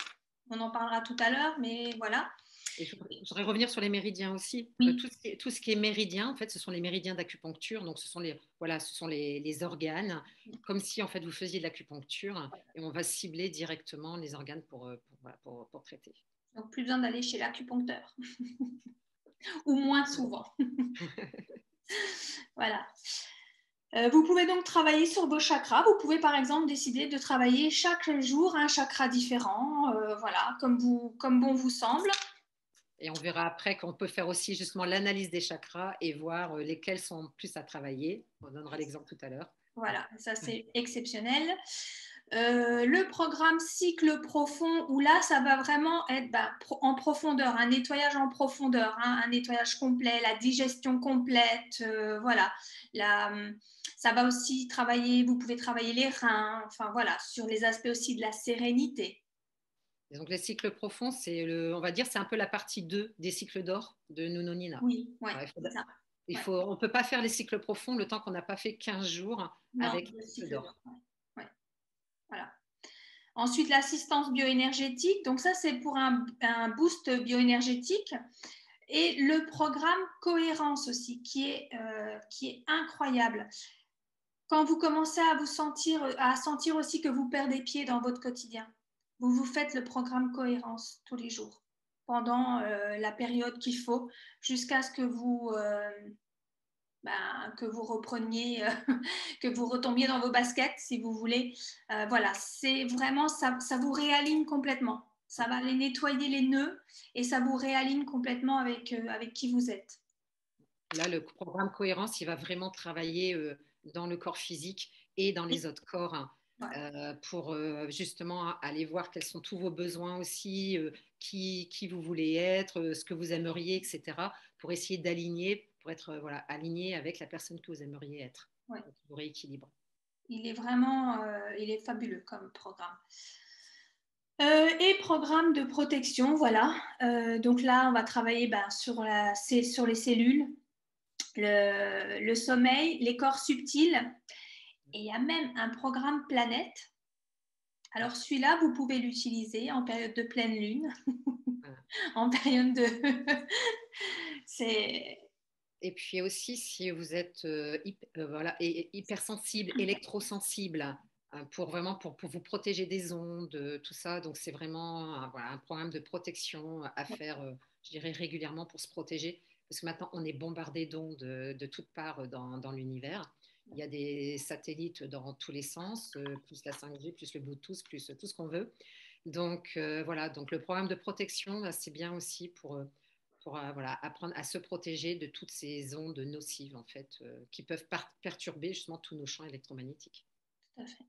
On en parlera tout à l'heure, mais voilà. Et je voudrais revenir sur les méridiens aussi. Oui. Tout ce qui est méridien, en fait, ce sont les méridiens d'acupuncture. Donc, ce sont les organes, comme si en fait vous faisiez de l'acupuncture, et on va cibler directement les organes pour traiter. Donc, plus besoin d'aller chez l'acupuncteur. Ou moins souvent. Voilà. Vous pouvez donc travailler sur vos chakras. Vous pouvez par exemple décider de travailler chaque jour un chakra différent, voilà, comme bon vous semble. Et on verra après qu'on peut faire aussi justement l'analyse des chakras et voir lesquels sont plus à travailler. On donnera l'exemple tout à l'heure. Voilà, ça c'est exceptionnel. Le programme cycle profond, où là, ça va vraiment être en profondeur, un nettoyage en profondeur, hein, un nettoyage complet, la digestion complète, voilà. Ça va aussi travailler, vous pouvez travailler les reins, enfin voilà, sur les aspects aussi de la sérénité. Et donc les cycles profonds, on va dire, c'est un peu la partie 2 des cycles d'or de Nuno Nina. Oui, ouais, Alors, ça. On ne peut pas faire les cycles profonds le temps qu'on n'a pas fait 15 jours avec le cycle d'or. Ouais. Voilà. Ensuite, l'assistance bioénergétique. Donc ça, c'est pour un boost bioénergétique. Et le programme cohérence aussi, qui est incroyable. Quand vous commencez à sentir aussi que vous perdez pied dans votre quotidien, vous faites le programme cohérence tous les jours, pendant la période qu'il faut, jusqu'à ce que vous repreniez, que vous retombiez dans vos baskets, si vous voulez. Voilà, c'est vraiment, ça vous réaligne complètement. Ça va aller nettoyer les nœuds et ça vous réaligne complètement avec qui vous êtes. Là, le programme cohérence, il va vraiment travailler dans le corps physique et dans les autres corps, hein, pour justement aller voir quels sont tous vos besoins aussi, qui vous voulez être, ce que vous aimeriez, etc., pour essayer d'aligner, pour être aligné avec la personne que vous aimeriez être, pour vous rééquilibrer. Il est vraiment il est fabuleux comme programme. Et programme de protection, voilà. Donc là, on va travailler sur les cellules, le sommeil, les corps subtils. Et il y a même un programme planète. Alors celui-là, vous pouvez l'utiliser en période de pleine lune, en période de... Et puis aussi, si vous êtes hypersensible, électrosensible, pour vous protéger des ondes, tout ça. Donc, c'est vraiment un programme de protection à faire, je dirais, régulièrement pour se protéger. Parce que maintenant, on est bombardé d'ondes de toutes parts dans l'univers. Il y a des satellites dans tous les sens, plus la 5G, plus le Bluetooth, plus tout ce qu'on veut. Donc, donc le programme de protection, c'est bien aussi pour apprendre à se protéger de toutes ces ondes nocives en fait, qui peuvent perturber justement tous nos champs électromagnétiques. Tout à fait.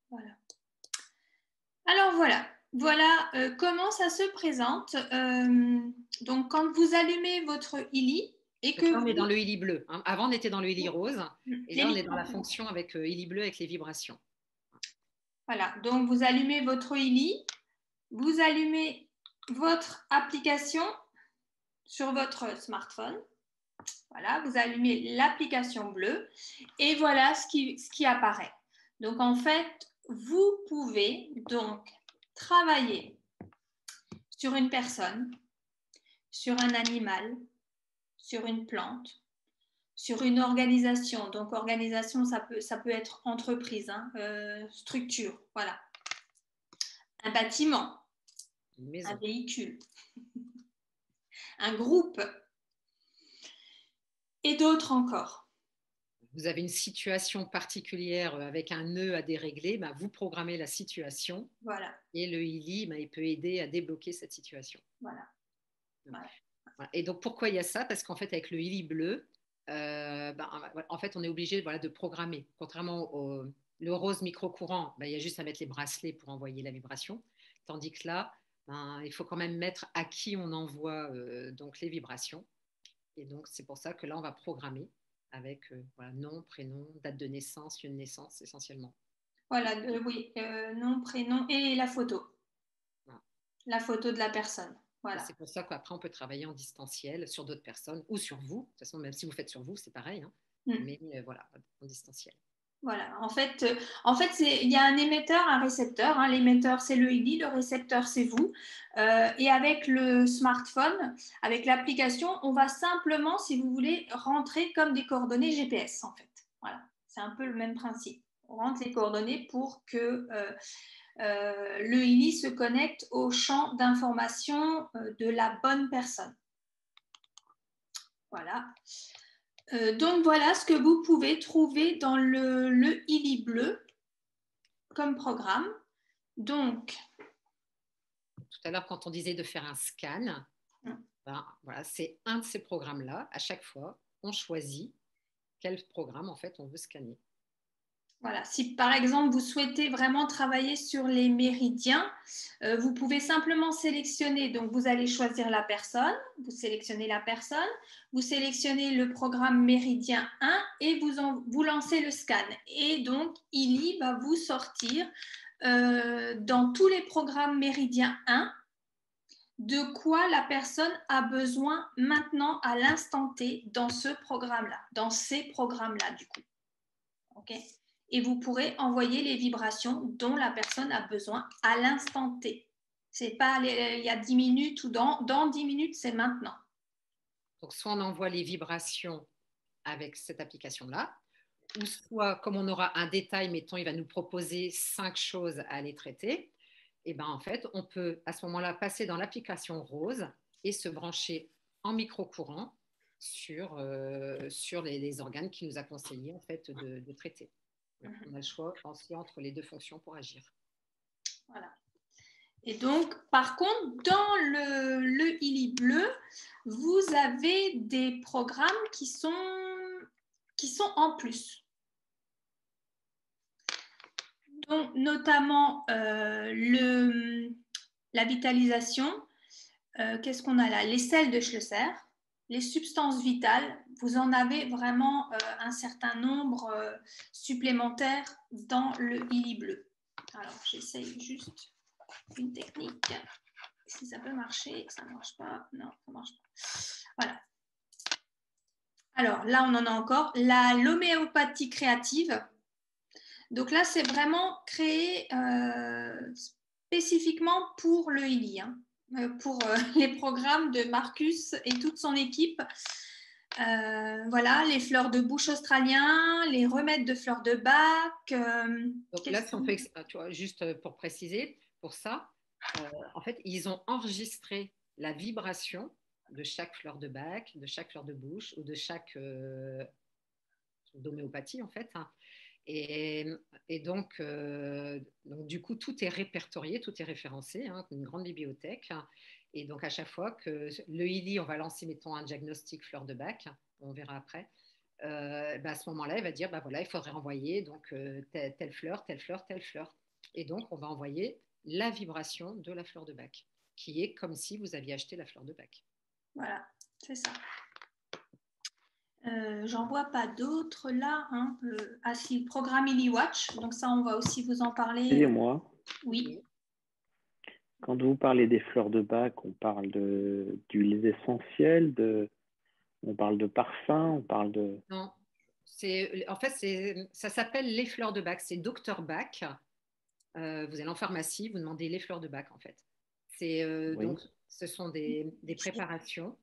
Voilà. Alors voilà comment ça se présente. Donc quand vous allumez votre ILI et que là, on est dans le ILI bleu. Hein. Avant, on était dans le ILI rose et là, on est dans la fonction fonction avec ILI bleu avec les vibrations. Voilà, donc vous allumez votre ILI, vous allumez votre application sur votre smartphone. Voilà, vous allumez l'application bleue et voilà ce qui apparaît. Donc en fait, vous pouvez donc travailler sur une personne, sur un animal, sur une plante, sur une organisation. Donc organisation, ça peut être entreprise, hein, structure, voilà. Un bâtiment, une maison, un véhicule, un groupe et d'autres encore. vous avez une situation particulière avec un nœud à dérégler, ben, vous programmez la situation Voilà, et le ILI, ben, il peut aider à débloquer cette situation. voilà. Voilà. Et donc, pourquoi il y a ça? Parce qu'en fait, avec le ILI bleu, ben, en fait, on est obligé voilà, de programmer. Contrairement au le rose micro-courant, ben, il y a juste à mettre les bracelets pour envoyer la vibration. Tandis que là, ben, il faut quand même mettre à qui on envoie donc les vibrations. Et donc, c'est pour ça que là, on va programmer avec voilà, nom, prénom, date de naissance, lieu de naissance essentiellement. Voilà, oui, nom, prénom et la photo. Voilà. La photo de la personne. Voilà. C'est pour ça qu'après, on peut travailler en distanciel sur d'autres personnes ou sur vous. De toute façon, même si vous faites sur vous, c'est pareil. Hein. Mais voilà, en distanciel. Voilà, en fait il y a un émetteur, un récepteur. Hein. L'émetteur, c'est le ILI, le récepteur, c'est vous. Et avec le smartphone, avec l'application, on va simplement, si vous voulez, rentrer comme des coordonnées GPS, en fait. Voilà, c'est un peu le même principe. On rentre les coordonnées pour que le ILI se connecte au champ d'information de la bonne personne. Voilà. Donc voilà ce que vous pouvez trouver dans le ILI bleu comme programme. Donc, tout à l'heure, quand on disait de faire un scan, ben, voilà, c'est un de ces programmes-là. À chaque fois, on choisit quel programme en fait on veut scanner. Voilà, si par exemple vous souhaitez vraiment travailler sur les méridiens, vous pouvez simplement sélectionner, donc vous allez choisir la personne, vous sélectionnez la personne, vous sélectionnez le programme méridien 1 et vous lancez le scan. Et donc, ILI va vous sortir dans tous les programmes méridiens 1 de quoi la personne a besoin maintenant à l'instant T dans ce programme-là, dans ces programmes-là du coup. Ok ? Et vous pourrez envoyer les vibrations dont la personne a besoin à l'instant T. C'est pas il y a 10 minutes ou dans 10 minutes, c'est maintenant. Donc, soit on envoie les vibrations avec cette application-là, ou soit, comme on aura un détail, mettons, il va nous proposer 5 choses à aller traiter, et ben en fait, on peut à ce moment-là passer dans l'application rose et se brancher en micro-courant sur les organes qu'il nous a conseillé en fait de traiter. On a le choix aussi entre les deux fonctions pour agir. Voilà. Et donc, par contre, dans le ILI bleu, vous avez des programmes qui sont en plus. Donc, notamment la vitalisation. Qu'est-ce qu'on a là? Les sels de Schlosser, les substances vitales. Vous en avez vraiment un certain nombre supplémentaires dans le ILI bleu. Alors, j'essaye juste une technique. Si ça peut marcher, ça ne marche pas. Non, ça ne marche pas. Voilà. Alors, là, on en a encore. L'homéopathie créative. Donc là, c'est vraiment créé spécifiquement pour le ILI, hein, pour les programmes de Marcus et toute son équipe. Voilà, les fleurs de bouche australiens, les remèdes de fleurs de bac. Donc là, si on peut, tu vois, juste pour préciser, pour ça, en fait, ils ont enregistré la vibration de chaque fleur de bac, de chaque fleur de bouche ou de chaque d'homéopathie, en fait. Hein. Et donc, du coup, tout est répertorié, tout est référencé, hein, une grande bibliothèque. Et donc, à chaque fois que le ILI, on va lancer, mettons, un diagnostic fleur de bac, on verra après, à ce moment-là, il va dire, voilà, il faudrait envoyer donc, telle fleur, telle fleur, telle fleur. Et donc, on va envoyer la vibration de la fleur de bac, qui est comme si vous aviez acheté la fleur de bac. Voilà, c'est ça. J'en vois pas d'autres là. Hein. Si, le programme ILI Watch, donc ça, on va aussi vous en parler. Excusez-moi. Oui. Quand vous parlez des fleurs de bac, on parle d'huiles essentielles, on parle de parfum, on parle de... Non, en fait, ça s'appelle les fleurs de bac, c'est Dr Bach. Vous allez en pharmacie, vous demandez les fleurs de bac en fait. Oui. Donc, ce sont des préparations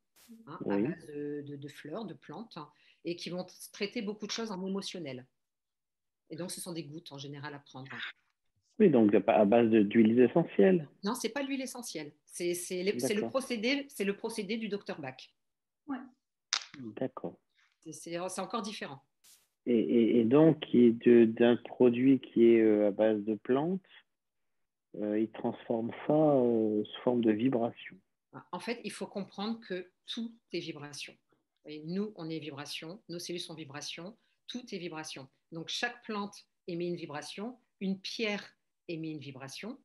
hein, à base de fleurs, de plantes, hein, et qui vont traiter beaucoup de choses en émotionnel. Et donc, ce sont des gouttes en général à prendre. Oui, donc à base d'huiles essentielles. Non, c'est pas l'huile essentielle. C'est D'accord. le procédé du docteur Bach. Ouais. D'accord. C'est encore différent. Et donc, d'un produit qui est à base de plantes, il transforme ça sous forme de vibration. En fait, il faut comprendre que tout est vibration. Et nous, on est vibration, nos cellules sont vibration, tout est vibration. Donc, chaque plante émet une vibration, une pierre émet une vibration.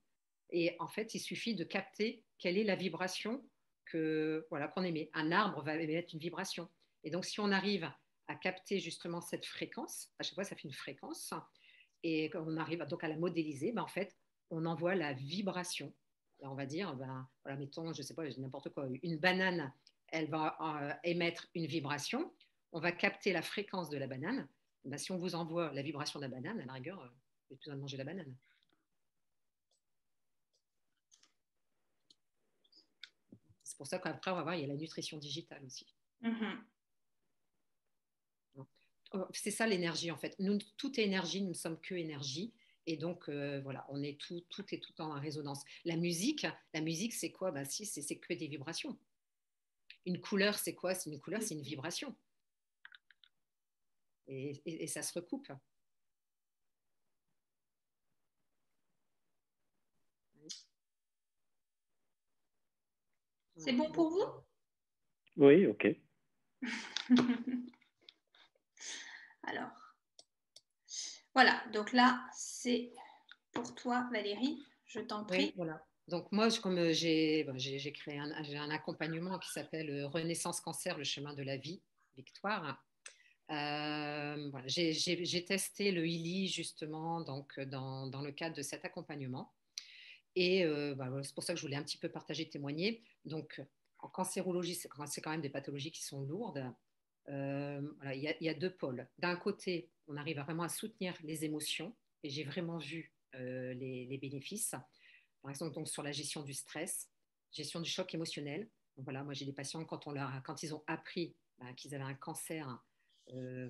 Et en fait, il suffit de capter quelle est la vibration qu'on émet. Un arbre va émettre une vibration. Et donc, si on arrive à capter justement cette fréquence, à chaque fois, ça fait une fréquence, et on arrive donc à la modéliser, en fait, on envoie la vibration. Et on va dire, voilà, mettons, je ne sais pas, n'importe quoi, une banane, elle va émettre une vibration. On va capter la fréquence de la banane. Si on vous envoie la vibration de la banane, à la rigueur, vous n'avez plus besoin de manger la banane. C'est pour ça qu'après, on va voir, il y a la nutrition digitale aussi. C'est ça l'énergie, en fait. Nous, tout est énergie, nous ne sommes que énergie. Et donc, voilà, on est tout est tout en résonance. La musique, c'est quoi? Si, c'est que des vibrations. Une couleur, c'est quoi? C'est une couleur, c'est une vibration. Et ça se recoupe. C'est bon pour vous? Oui, ok. Alors, voilà, donc là, c'est pour toi, Valérie, je t'en prie. Oui, voilà. Donc moi, comme j'ai créé un accompagnement qui s'appelle Renaissance Cancer, le chemin de la vie, Victoire. Voilà, j'ai testé le Healy justement donc, dans le cadre de cet accompagnement. Et c'est pour ça que je voulais un petit peu partager, témoigner. Donc, en cancérologie, c'est quand même des pathologies qui sont lourdes. Voilà, il y a deux pôles. D'un côté, on arrive vraiment à soutenir les émotions, et j'ai vraiment vu les bénéfices. Par exemple, donc, sur la gestion du stress, gestion du choc émotionnel. Donc, voilà, moi, j'ai des patients, quand ils ont appris qu'ils avaient un cancer,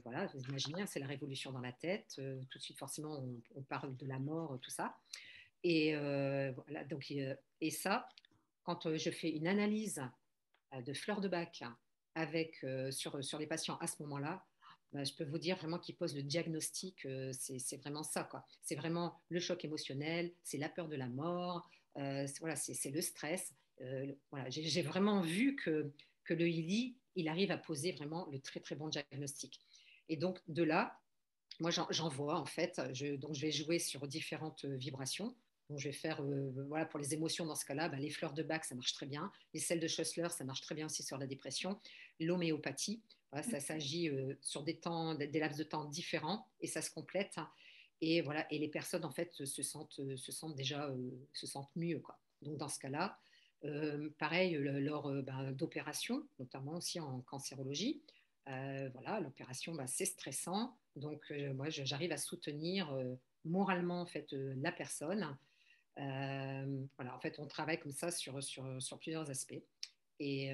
voilà, vous imaginez, c'est la révolution dans la tête. Tout de suite, forcément, on parle de la mort, tout ça. Et voilà, donc, et ça, quand je fais une analyse de fleurs de bac sur les patients à ce moment-là, je peux vous dire vraiment qu'ils posent le diagnostic, c'est vraiment ça, quoi. C'est vraiment le choc émotionnel, c'est la peur de la mort, voilà, c'est le stress. Voilà, j'ai vraiment vu que le Healy, il arrive à poser vraiment le très très bon diagnostic. Et donc de là, moi j'en vois en fait, donc je vais jouer sur différentes vibrations. Donc, je vais faire, voilà, pour les émotions dans ce cas-là, les fleurs de Bach, ça marche très bien. Les sels de Schussler, ça marche très bien aussi sur la dépression. L'homéopathie, voilà, ça s'agit sur des laps de temps différents et ça se complète. Et voilà, et les personnes en fait se sentent mieux, quoi. Donc dans ce cas-là, pareil lors d'opérations, notamment aussi en cancérologie. Voilà, l'opération, c'est stressant. Donc moi, j'arrive à soutenir moralement en fait la personne. Voilà, en fait, on travaille comme ça sur plusieurs aspects. Et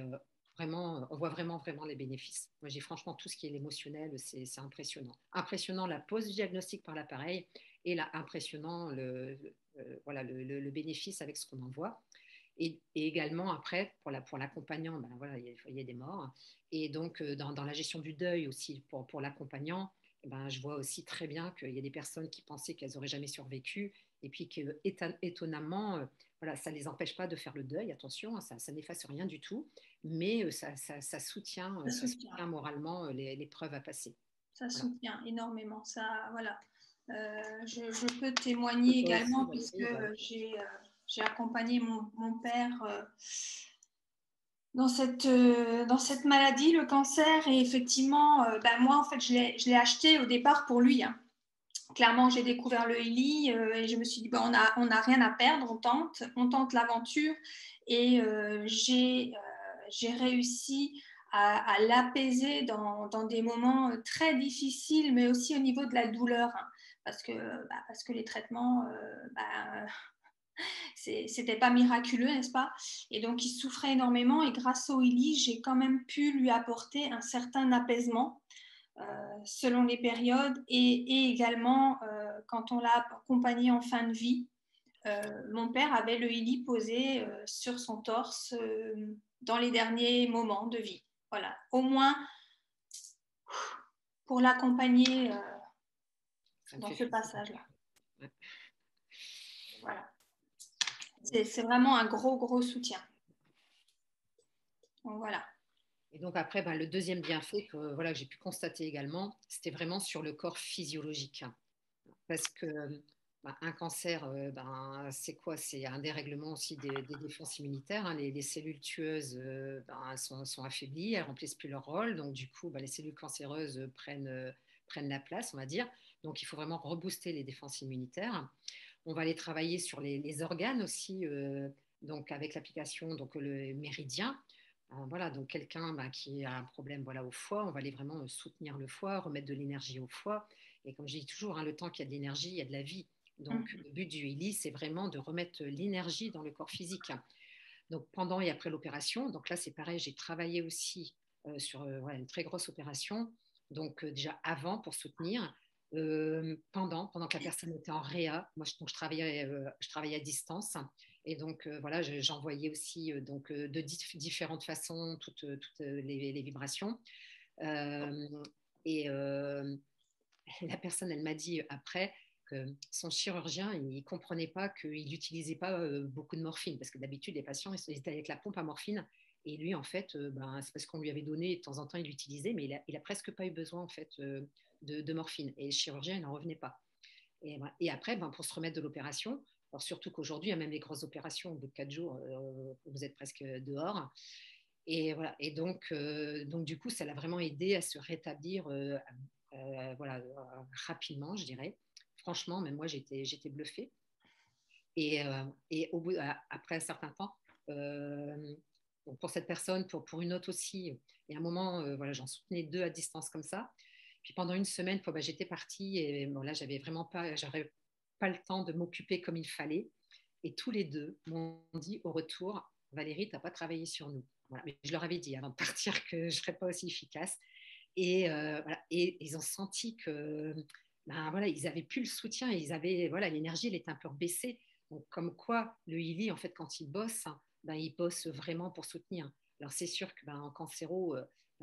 vraiment, on voit vraiment les bénéfices. Moi, j'ai franchement tout ce qui est l'émotionnel, c'est impressionnant. Impressionnant la pose du diagnostic par l'appareil et impressionnant voilà, le bénéfice avec ce qu'on en voit. Et également, après, pour l'accompagnant, voilà, il y a des morts. Et donc, dans la gestion du deuil aussi, pour l'accompagnant, je vois aussi très bien qu'il y a des personnes qui pensaient qu'elles n'auraient jamais survécu et puis que, étonnamment, voilà, ça ne les empêche pas de faire le deuil, attention, ça n'efface rien du tout, mais ça soutient moralement l'épreuve à passer. Ça soutient énormément, ça, voilà. Je peux témoigner également puisque j'ai accompagné mon père dans cette maladie, le cancer, et effectivement, moi, en fait, je l'ai acheté au départ pour lui, hein. Clairement, j'ai découvert le Healy et je me suis dit, on n'a rien à perdre, on tente l'aventure. Et j'ai réussi à l'apaiser dans des moments très difficiles, mais aussi au niveau de la douleur, hein, parce que les traitements, c'était pas miraculeux, n'est-ce pas? Et donc, il souffrait énormément et grâce au Healy, j'ai quand même pu lui apporter un certain apaisement. Selon les périodes et également quand on l'a accompagné en fin de vie. mon père avait le Ili posé sur son torse dans les derniers moments de vie. Voilà, au moins pour l'accompagner dans ce passage-là. Ouais. Voilà. C'est vraiment un gros soutien. Donc, voilà. Et donc après, le deuxième bienfait que voilà, j'ai pu constater également, c'était vraiment sur le corps physiologique. Parce que un cancer, c'est quoi? C'est un dérèglement aussi des défenses immunitaires. Hein. Les cellules tueuses sont affaiblies, elles ne remplissent plus leur rôle. Donc du coup, les cellules cancéreuses prennent la place, on va dire. Donc il faut vraiment rebooster les défenses immunitaires. On va aller travailler sur les organes aussi, donc avec l'application, donc le méridien. Voilà, donc quelqu'un qui a un problème au foie, on va aller vraiment soutenir le foie, remettre de l'énergie au foie. Et comme je dis toujours, le temps qu'il y a de l'énergie, il y a de la vie. Donc le but du Ili, c'est vraiment de remettre l'énergie dans le corps physique. Donc pendant et après l'opération, donc là c'est pareil, j'ai travaillé aussi sur une très grosse opération. Donc déjà avant pour soutenir, pendant que la personne était en réa, moi je travaillais à distance. Et donc, j'envoyais aussi de différentes façons toutes les vibrations. Et la personne, elle m'a dit après que son chirurgien, il ne comprenait pas qu'il n'utilisait pas beaucoup de morphine. Parce que d'habitude, les patients, ils étaient avec la pompe à morphine. Et lui, en fait, c'est parce qu'on lui avait donné, de temps en temps, il l'utilisait, mais il a presque pas eu besoin, en fait, de morphine. Et le chirurgien, il n'en revenait pas. Et après, pour se remettre de l'opération, alors surtout qu'aujourd'hui, il y a même les grosses opérations, au bout de 4 jours, vous êtes presque dehors. Et, voilà. Et donc, du coup, ça l'a vraiment aidé à se rétablir rapidement, je dirais. Franchement, même moi, j'étais bluffée. Et au bout, après un certain temps, donc pour cette personne, pour une autre aussi, il y a un moment, j'en soutenais 2 à distance comme ça. Puis pendant une semaine, j'étais partie et là, j'avais pas le temps de m'occuper comme il fallait. Et tous les 2 m'ont dit au retour, Valérie, tu n'as pas travaillé sur nous. Voilà. Mais je leur avais dit avant de partir que je ne serais pas aussi efficace. Et ils ont senti que ils n'avaient plus le soutien. Ils avaient, l'énergie, elle était un peu baissée. Donc, comme quoi, le Ili, en fait, quand il bosse, il bosse vraiment pour soutenir. Alors, c'est sûr qu'en cancéro,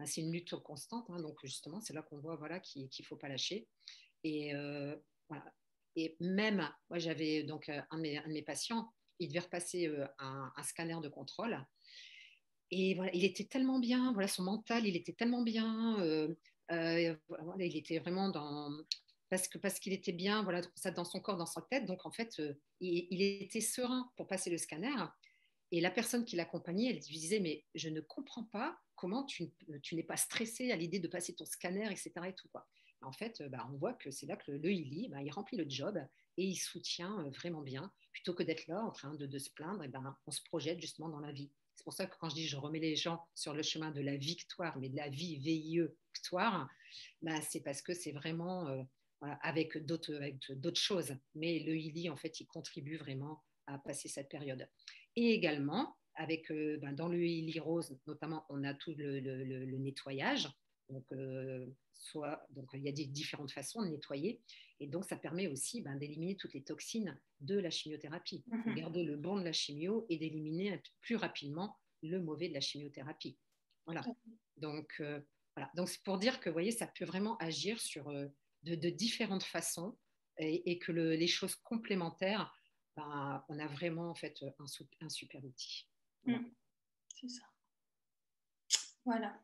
c'est une lutte constante. Hein, donc, justement, c'est là qu'on voit qu'il ne faut pas lâcher. Et voilà. Et même, moi, j'avais donc un de mes patients, il devait repasser un scanner de contrôle. Et voilà, il était tellement bien, son mental, il était tellement bien. Il était vraiment parce qu'il était bien, ça dans son corps, dans sa tête. Donc, en fait, il était serein pour passer le scanner. Et la personne qui l'accompagnait, elle lui disait, mais je ne comprends pas comment tu n'es pas stressé à l'idée de passer ton scanner, etc. Et tout, quoi. En fait, on voit que c'est là que le Ili, il remplit le job et il soutient vraiment bien. Plutôt que d'être là en train de se plaindre, on se projette justement dans la vie. C'est pour ça que quand je dis je remets les gens sur le chemin de la victoire, mais de la vie VIE-victoire, c'est parce que c'est vraiment avec d'autres choses. Mais le Ili, en fait, il contribue vraiment à passer cette période. Et également, avec, dans le Ili Rose, notamment, on a tout le nettoyage. Donc, il y a différentes façons de nettoyer. Et donc, ça permet aussi d'éliminer toutes les toxines de la chimiothérapie, de garder le bon de la chimio et d'éliminer plus rapidement le mauvais de la chimiothérapie. Voilà. Donc, donc c'est pour dire que, vous voyez, ça peut vraiment agir sur de différentes façons et que les choses complémentaires, on a vraiment en fait un super outil. Voilà. C'est ça. Voilà.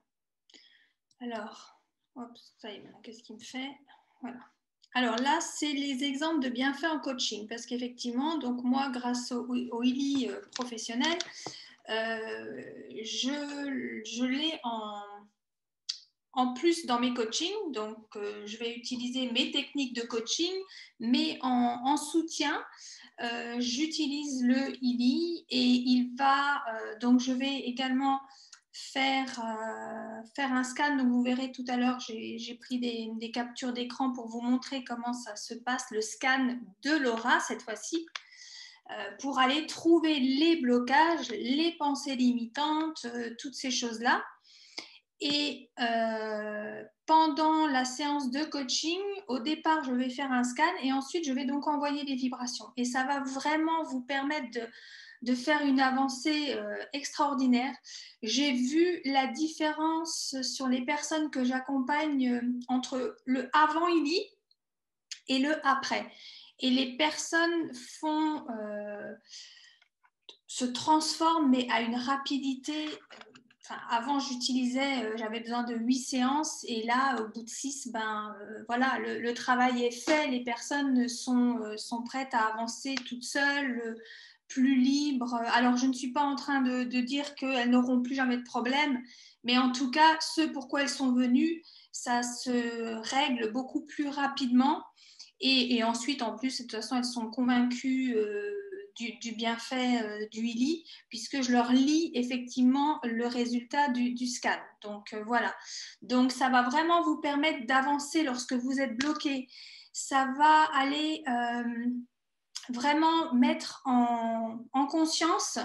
Alors, ça y est, maintenant, qu'est-ce qu'il me fait? Voilà. Alors là, c'est les exemples de bienfaits en coaching, parce qu'effectivement, donc moi, grâce au Ili professionnel, je l'ai en plus dans mes coachings. Donc, je vais utiliser mes techniques de coaching, mais en soutien, j'utilise le Ili et il va, donc je vais également faire un scan. Donc vous verrez tout à l'heure, j'ai pris des captures d'écran pour vous montrer comment ça se passe, le scan de l'aura cette fois-ci, pour aller trouver les blocages, les pensées limitantes, toutes ces choses-là. Et pendant la séance de coaching, au départ, je vais faire un scan et ensuite, je vais donc envoyer des vibrations. Et ça va vraiment vous permettre de faire une avancée extraordinaire. J'ai vu la différence sur les personnes que j'accompagne entre le avant ILI et le après. Et les personnes se transforment, mais à une rapidité. Avant, j'avais besoin de 8 séances et là, au bout de 6, voilà, le travail est fait, les personnes sont prêtes à avancer toutes seules, plus libres. Alors, je ne suis pas en train de dire qu'elles n'auront plus jamais de problème, mais en tout cas, ce pourquoi elles sont venues, ça se règle beaucoup plus rapidement. Et ensuite, en plus, de toute façon, elles sont convaincues du bienfait du ILI, puisque je leur lis effectivement le résultat du scan. Donc voilà. Donc ça va vraiment vous permettre d'avancer lorsque vous êtes bloqué. Ça va aller vraiment mettre en conscience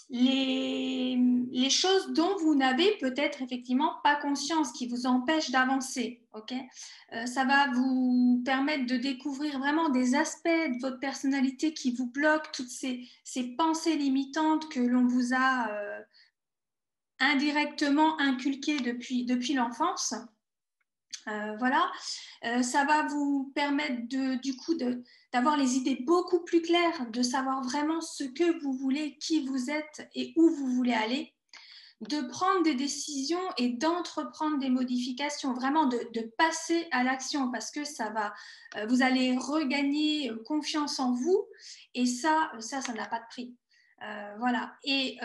les choses dont vous n'avez peut-être effectivement pas conscience, qui vous empêchent d'avancer. Okay, ça va vous permettre de découvrir vraiment des aspects de votre personnalité qui vous bloquent, toutes ces pensées limitantes que l'on vous a indirectement inculquées depuis l'enfance. Voilà, ça va vous permettre d'avoir les idées beaucoup plus claires, de savoir vraiment ce que vous voulez, qui vous êtes et où vous voulez aller, de prendre des décisions et d'entreprendre des modifications, vraiment de passer à l'action, parce que vous allez regagner confiance en vous et ça n'a pas de prix. Voilà. Et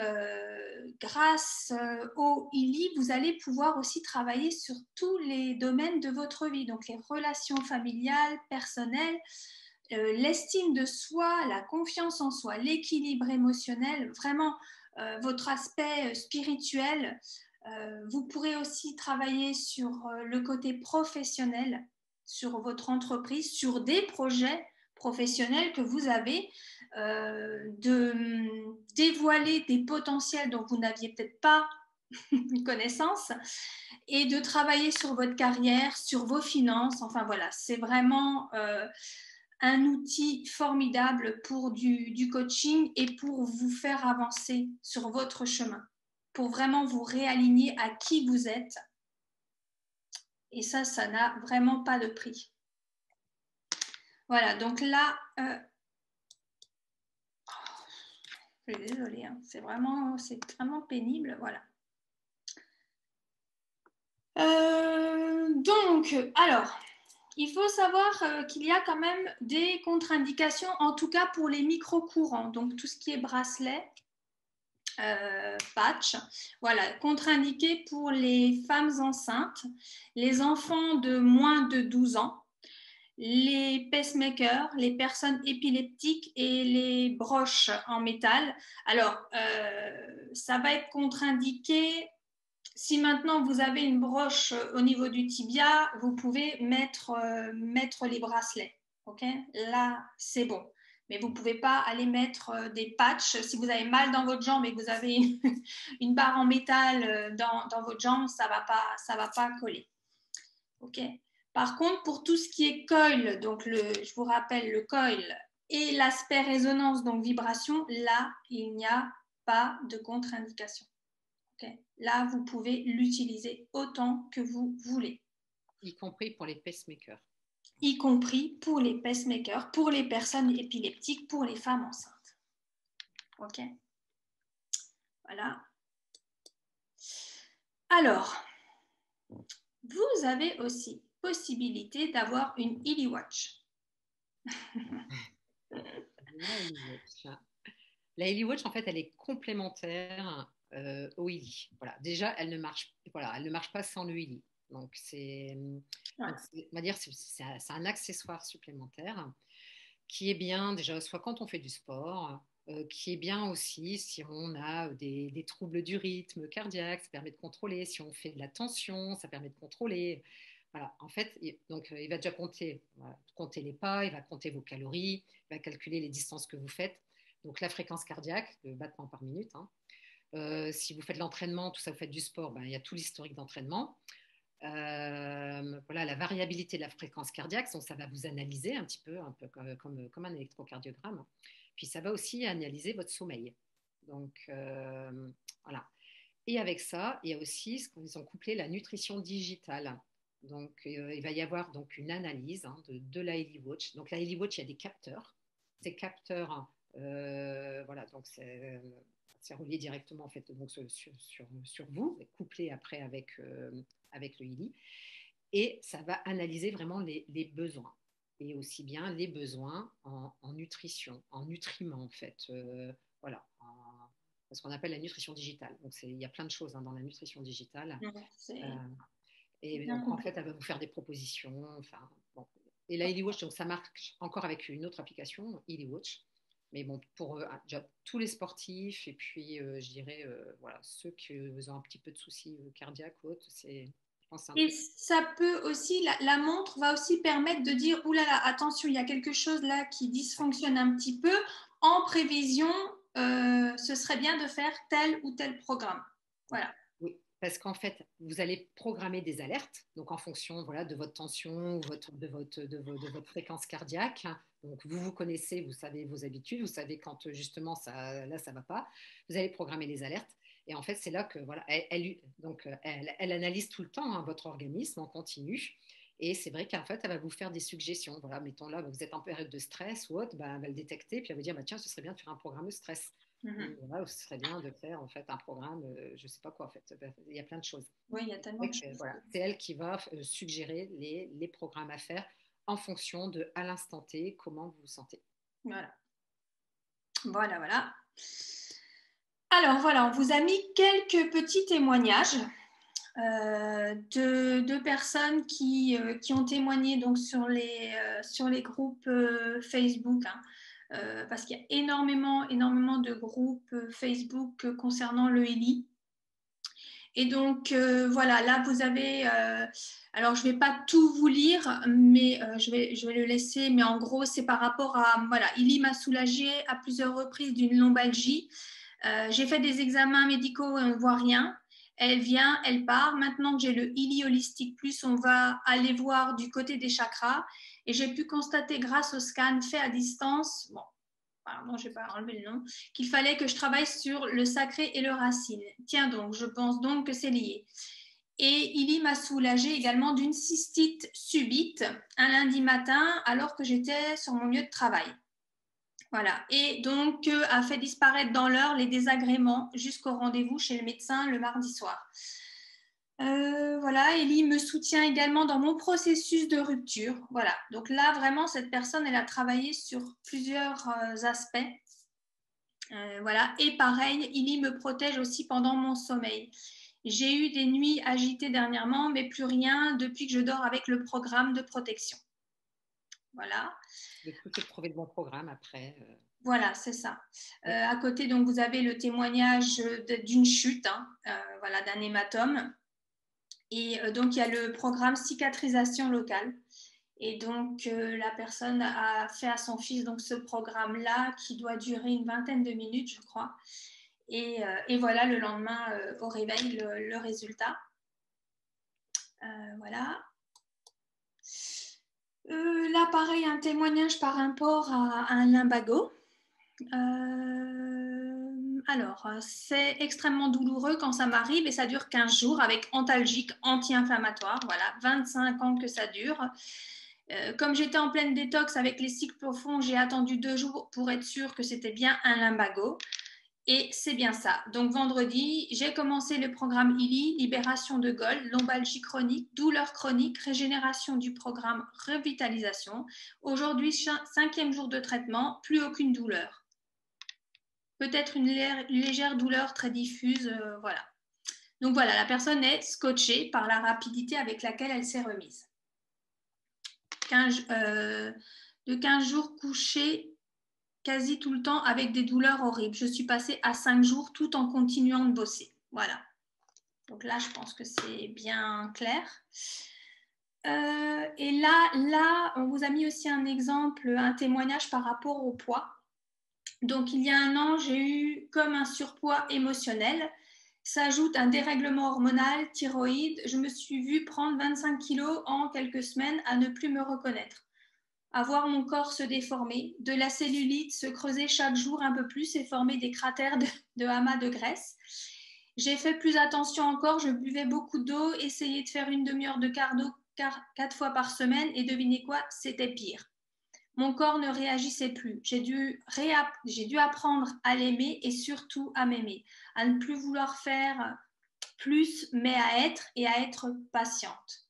grâce au ILI, vous allez pouvoir aussi travailler sur tous les domaines de votre vie, donc les relations familiales, personnelles, l'estime de soi, la confiance en soi, l'équilibre émotionnel, vraiment votre aspect spirituel. Vous pourrez aussi travailler sur le côté professionnel, sur votre entreprise, sur des projets professionnels que vous avez, de dévoiler des potentiels dont vous n'aviez peut-être pas une connaissance et de travailler sur votre carrière, sur vos finances. Enfin voilà, c'est vraiment un outil formidable pour du coaching et pour vous faire avancer sur votre chemin, pour vraiment vous réaligner à qui vous êtes. Et ça n'a vraiment pas de prix. Voilà, donc là, je suis désolée, hein, c'est vraiment pénible, voilà. Donc, alors, il faut savoir qu'il y a quand même des contre-indications, en tout cas pour les micro-courants, donc tout ce qui est bracelet, patch, voilà, contre-indiqué pour les femmes enceintes, les enfants de moins de 12 ans, les pacemakers, les personnes épileptiques et les broches en métal. Alors, ça va être contre-indiqué. Si maintenant vous avez une broche au niveau du tibia, vous pouvez mettre les bracelets. Okay, là, c'est bon. Mais vous ne pouvez pas aller mettre des patchs. Si vous avez mal dans votre jambe et que vous avez une barre en métal dans votre jambe, ça ne va pas coller. Okay. Par contre, pour tout ce qui est coil, donc je vous rappelle le coil et l'aspect résonance, donc vibration, là, il n'y a pas de contre-indication. Okay. Là, vous pouvez l'utiliser autant que vous voulez. Y compris pour les pacemakers. Y compris pour les pacemakers, pour les personnes épileptiques, pour les femmes enceintes. Ok. Voilà. Alors, vous avez aussi possibilité d'avoir une ILI Watch. La ILI Watch, en fait, elle est complémentaire au ILI. Voilà. Déjà, elle ne marche pas sans le ILI. Donc, on va dire, c'est un accessoire supplémentaire qui est bien déjà soit quand on fait du sport, qui est bien aussi si on a des troubles du rythme cardiaque, ça permet de contrôler. Si on fait de la tension, ça permet de contrôler. Voilà, en fait, donc, il va déjà compter les pas, il va compter vos calories, il va calculer les distances que vous faites, donc la fréquence cardiaque, le battement par minute, hein. Si vous faites l'entraînement, tout ça, vous faites du sport, ben, il y a tout l'historique d'entraînement. Voilà, la variabilité de la fréquence cardiaque, donc ça va vous analyser un petit peu comme un électrocardiogramme. Puis ça va aussi analyser votre sommeil. Donc voilà. Et avec ça, il y a aussi ce qu'ils ont couplé la nutrition digitale. Donc il va y avoir donc une analyse de la Healy Watch. Donc la Healy Watch, il y a des capteurs. Ces capteurs, voilà, donc c'est relié directement en fait donc sur vous, couplé après avec le Healy, et ça va analyser vraiment les besoins, et aussi bien les besoins en nutrition, en nutriments en fait, voilà, ce qu'on appelle la nutrition digitale. Donc il y a plein de choses dans la nutrition digitale. Et donc en fait, elle va vous faire des propositions. Enfin, bon. Et la Healy Watch, donc ça marche encore avec une autre application, Healy Watch. Mais bon, pour tous les sportifs, et puis je dirais, voilà, ceux qui ont un petit peu de soucis cardiaques ou autres, je pense que c'est un Et truc. ça peut aussi, la montre va aussi permettre de dire, oulala, attention, il y a quelque chose là qui dysfonctionne un petit peu. En prévision, ce serait bien de faire tel ou tel programme. Voilà. Oui, parce qu'en fait, vous allez programmer des alertes, donc en fonction, voilà, de votre tension, de votre fréquence cardiaque. Donc vous vous connaissez, vous savez vos habitudes, vous savez quand justement là ça va pas. Vous allez programmer les alertes. Et en fait, c'est là que voilà, elle analyse tout le temps votre organisme en continu. Et c'est vrai qu'en fait, elle va vous faire des suggestions. Voilà, mettons là, vous êtes en période de stress ou autre, elle va le détecter, puis elle va dire, tiens, ce serait bien de faire un programme de stress. Voilà, ce serait bien de faire en fait un programme, je ne sais pas quoi en fait. Il y a plein de choses. Oui, il y a tellement de choses. Voilà, c'est elle qui va suggérer les programmes à faire en fonction de à l'instant T comment vous vous sentez. Voilà. Voilà. Alors voilà, on vous a mis quelques petits témoignages de personnes qui ont témoigné donc sur les groupes Facebook. Parce qu'il y a énormément de groupes Facebook concernant le Healy. Et donc, voilà, là, vous avez... alors, je ne vais pas tout vous lire, mais je vais le laisser. Mais en gros, c'est par rapport à... Voilà, Healy m'a soulagée à plusieurs reprises d'une lombalgie. J'ai fait des examens médicaux et on ne voit rien. Elle vient, elle part. Maintenant que j'ai le Healy Holistic Plus, on va aller voir du côté des chakras. Et j'ai pu constater grâce au scan fait à distance... Bon, pardon, je n'ai pas enlevé le nom, qu'il fallait que je travaille sur le sacré et le racine. Tiens donc, je pense donc que c'est lié. Et Healy m'a soulagée également d'une cystite subite un lundi matin alors que j'étais sur mon lieu de travail. Voilà. Et donc, a fait disparaître dans l'heure les désagréments jusqu'au rendez-vous chez le médecin le mardi soir. Voilà, Healy me soutient également dans mon processus de rupture. Voilà, donc là, vraiment, cette personne, elle a travaillé sur plusieurs aspects. Voilà, et pareil, Healy me protège aussi pendant mon sommeil. J'ai eu des nuits agitées dernièrement, mais plus rien depuis que je dors avec le programme de protection. Voilà. Le truc, c'est de trouver le bon programme après. Voilà, c'est ça. À côté, donc, vous avez le témoignage d'une chute, voilà, d'un hématome. Et donc, il y a le programme cicatrisation locale. Et donc, la personne a fait à son fils donc, ce programme-là qui doit durer une vingtaine de minutes, je crois. Et voilà, le lendemain, au réveil, le résultat. Voilà. Là, pareil, un témoignage par rapport à un lumbago. Alors, c'est extrêmement douloureux quand ça m'arrive et ça dure 15 jours avec antalgique anti-inflammatoire. Voilà, 25 ans que ça dure. Comme j'étais en pleine détox avec les cycles profonds, j'ai attendu 2 jours pour être sûre que c'était bien un lumbago. Et c'est bien ça. Donc, vendredi, j'ai commencé le programme Healy, libération de Gol, lombalgie chronique, douleur chronique, régénération du programme revitalisation. Aujourd'hui, 5e jour de traitement, plus aucune douleur. Peut-être une légère douleur très diffuse, voilà. Donc voilà, la personne est scotchée par la rapidité avec laquelle elle s'est remise. De 15 jours couchée quasi tout le temps avec des douleurs horribles. Je suis passée à 5 jours tout en continuant de bosser. Voilà. Donc là, je pense que c'est bien clair. Et là, on vous a mis aussi un exemple, un témoignage par rapport au poids. Donc, il y a un an, j'ai eu comme un surpoids émotionnel. S'ajoute un dérèglement hormonal, thyroïde. Je me suis vue prendre 25 kilos en quelques semaines à ne plus me reconnaître. À voir mon corps se déformer, de la cellulite se creuser chaque jour un peu plus et former des cratères de amas de graisse. J'ai fait plus attention encore, je buvais beaucoup d'eau, essayais de faire une demi-heure de cardio 4 fois par semaine et devinez quoi, c'était pire. Mon corps ne réagissait plus. J'ai dû apprendre à l'aimer et surtout à m'aimer, à ne plus vouloir faire plus, mais à être patiente.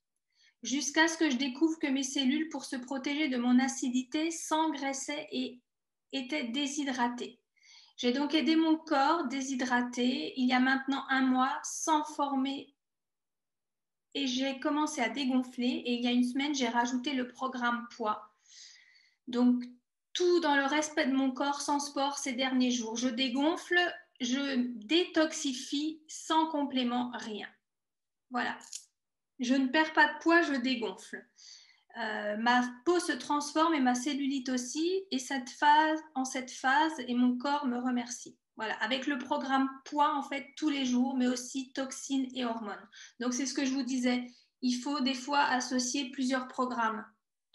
Jusqu'à ce que je découvre que mes cellules, pour se protéger de mon acidité, s'engraissaient et étaient déshydratées. J'ai donc aidé mon corps déshydraté il y a maintenant 1 mois sans former et j'ai commencé à dégonfler et il y a une semaine, j'ai rajouté le programme poids. Donc, tout dans le respect de mon corps, sans sport ces derniers jours. Je dégonfle, je détoxifie sans complément, rien. Voilà. Je ne perds pas de poids, je dégonfle. Ma peau se transforme et ma cellulite aussi, et en cette phase, et mon corps me remercie. Voilà, avec le programme poids, en fait, tous les jours, mais aussi toxines et hormones. Donc, c'est ce que je vous disais. Il faut des fois associer plusieurs programmes